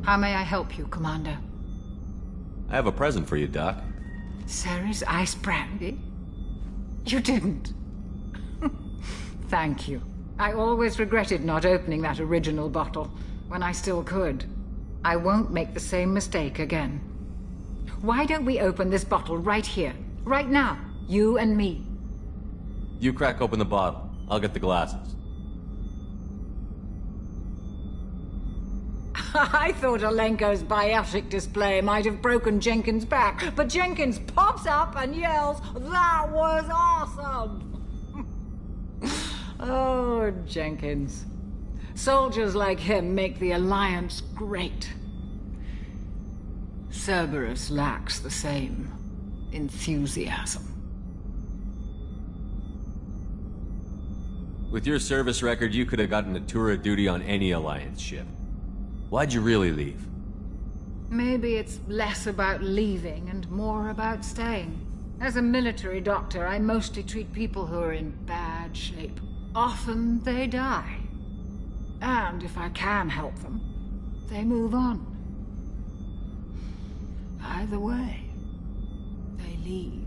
How may I help you, Commander? I have a present for you, Doc. Ceres ice brandy? You didn't. Thank you. I always regretted not opening that original bottle when I still could. I won't make the same mistake again. Why don't we open this bottle right here, right now, you and me? You crack open the bottle. I'll get the glasses. I thought Alenko's biotic display might have broken Jenkins' back, but Jenkins pops up and yells, "That was awesome!" Oh, Jenkins. Soldiers like him make the Alliance great. Cerberus lacks the same enthusiasm. With your service record, you could have gotten a tour of duty on any Alliance ship. Why'd you really leave? Maybe it's less about leaving and more about staying. As a military doctor, I mostly treat people who are in bad shape. Often they die. And if I can help them, they move on. Either way, they leave.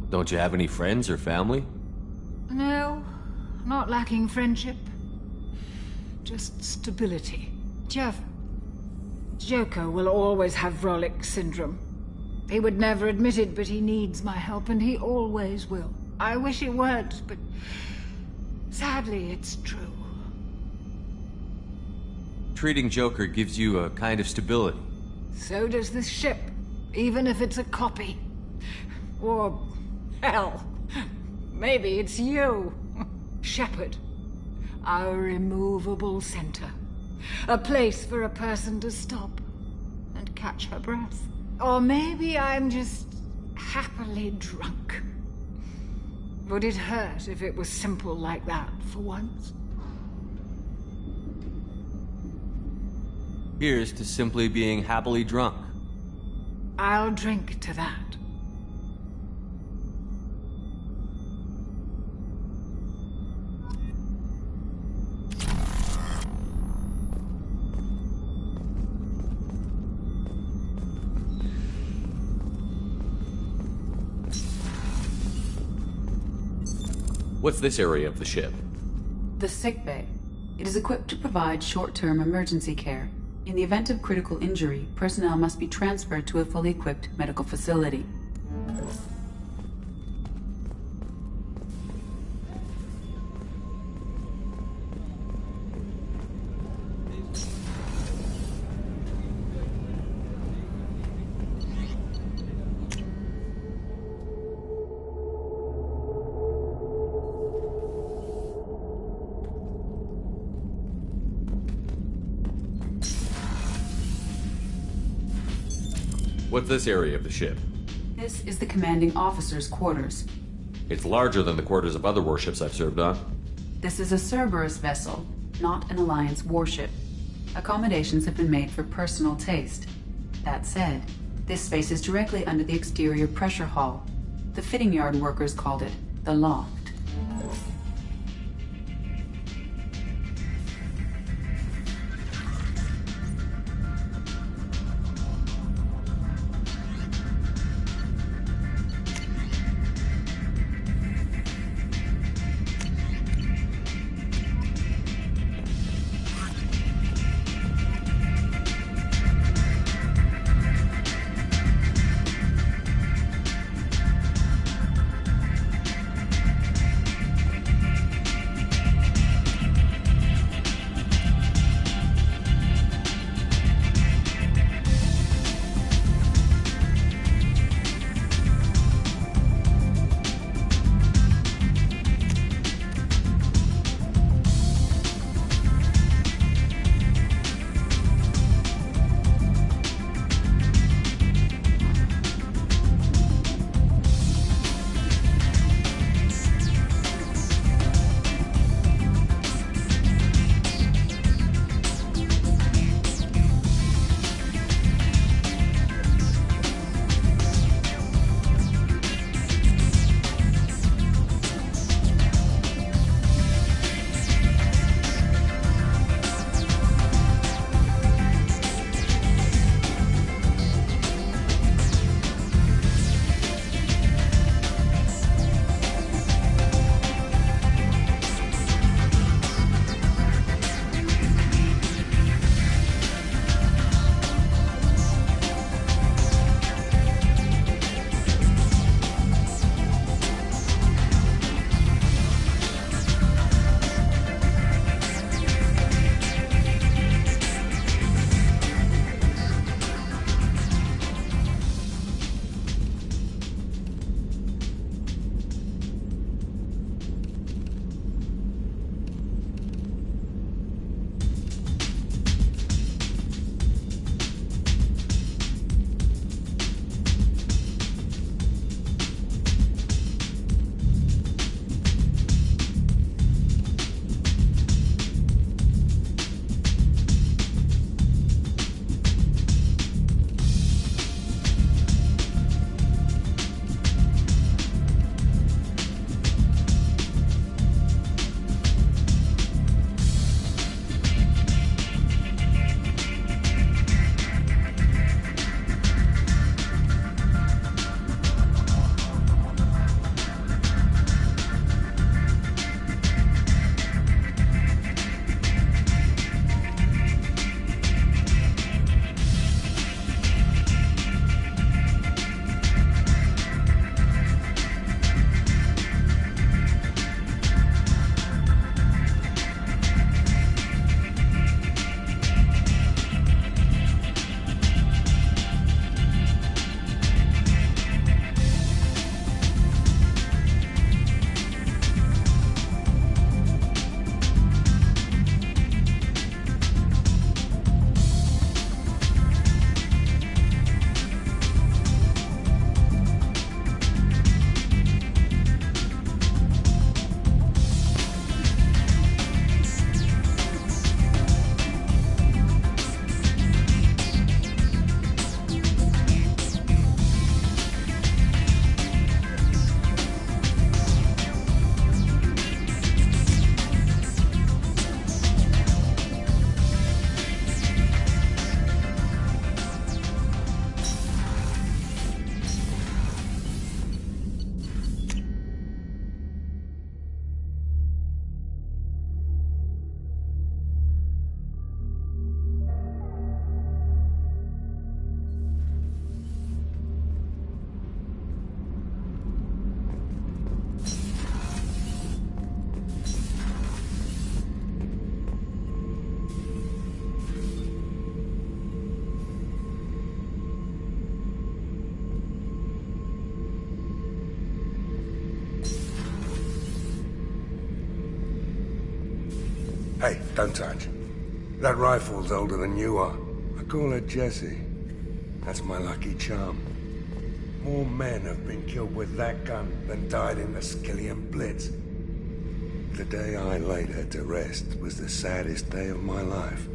Don't you have any friends or family? No, not lacking friendship. Just stability. Jeff, Joker will always have Vrolik syndrome. He would never admit it, but he needs my help, and he always will. I wish it weren't, but sadly, it's true. Treating Joker gives you a kind of stability. So does this ship, even if it's a copy. Or, hell, maybe it's you, Shepard. Our immovable center. A place for a person to stop and catch her breath. Or maybe I'm just happily drunk. Would it hurt if it was simple like that for once? Here's to simply being happily drunk. I'll drink to that. What's this area of the ship? The sickbay. It is equipped to provide short-term emergency care. In the event of critical injury, personnel must be transferred to a fully equipped medical facility. What's this area of the ship? This is the commanding officer's quarters. It's larger than the quarters of other warships I've served on. This is a Cerberus vessel, not an Alliance warship. Accommodations have been made for personal taste. That said, this space is directly under the exterior pressure hull. The fitting yard workers called it the loft. Hey, don't touch. That rifle's older than you are. I call her Jessie. That's my lucky charm. More men have been killed with that gun than died in the Skillian Blitz. The day I laid her to rest was the saddest day of my life.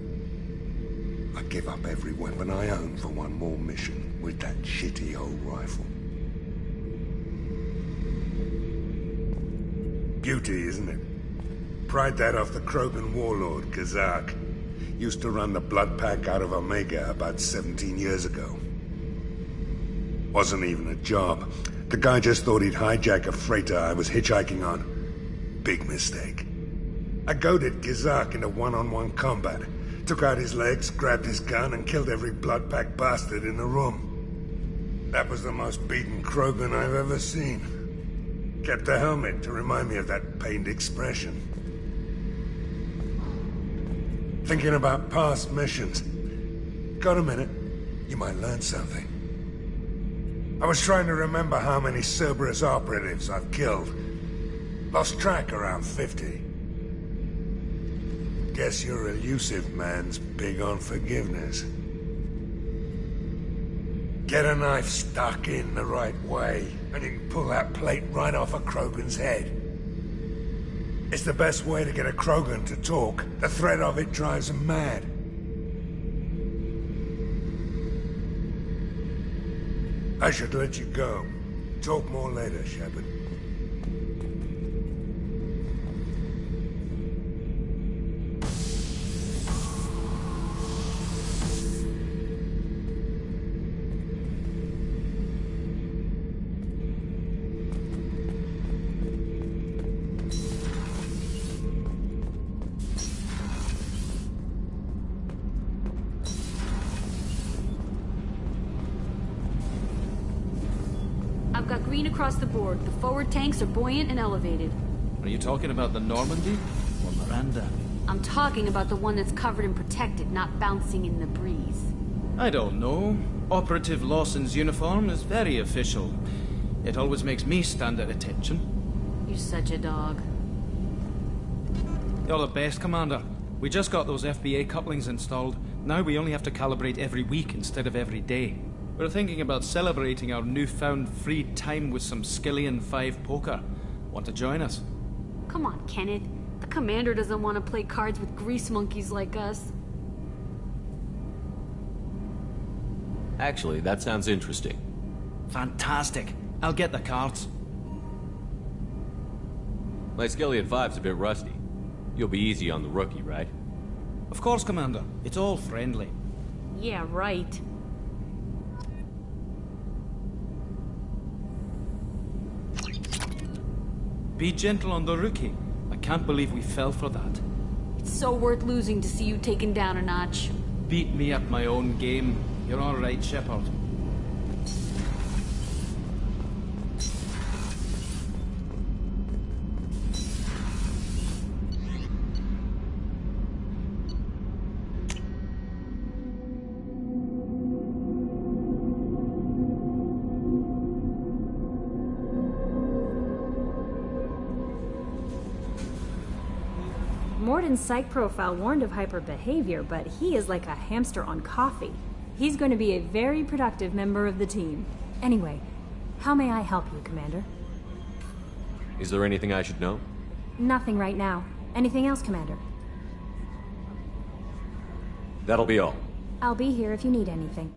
I give up every weapon I own for one more mission with that shitty old rifle. Beauty, isn't it? Pried that off the Krogan warlord, Kazak. Used to run the blood pack out of Omega about 17 years ago. Wasn't even a job. The guy just thought he'd hijack a freighter I was hitchhiking on. Big mistake. I goaded Kazak into one-on-one combat. Took out his legs, grabbed his gun, and killed every blood pack bastard in the room. That was the most beaten Krogan I've ever seen. Kept a helmet to remind me of that pained expression. Thinking about past missions. Got a minute? You might learn something. I was trying to remember how many Cerberus operatives I've killed. Lost track around 50. Guess your elusive man's big on forgiveness. Get a knife stuck in the right way, and you can pull that plate right off a Krogan's head. It's the best way to get a Krogan to talk. The threat of it drives him mad. I should let you go. Talk more later, Shepard. I've got green across the board. The forward tanks are buoyant and elevated. Are you talking about the Normandy or Miranda? I'm talking about the one that's covered and protected, not bouncing in the breeze. I don't know. Operative Lawson's uniform is very official. It always makes me stand at attention. You're such a dog. You're the best, Commander. We just got those FBA couplings installed. Now we only have to calibrate every week instead of every day. We're thinking about celebrating our newfound free time with some Skillian 5 poker. Want to join us? Come on, Kenneth. The commander doesn't want to play cards with grease monkeys like us. Actually, that sounds interesting. Fantastic. I'll get the cards. My Skillian 5's a bit rusty. You'll be easy on the rookie, right? Of course, Commander. It's all friendly. Yeah, right. Be gentle on the rookie. I can't believe we fell for that. It's so worth losing to see you taken down a notch. Beat me at my own game. You're all right, Shepard. Morden's psych profile warned of hyper behavior, but he is like a hamster on coffee. He's going to be a very productive member of the team. Anyway, how may I help you, Commander? Is there anything I should know? Nothing right now. Anything else, Commander? That'll be all. I'll be here if you need anything.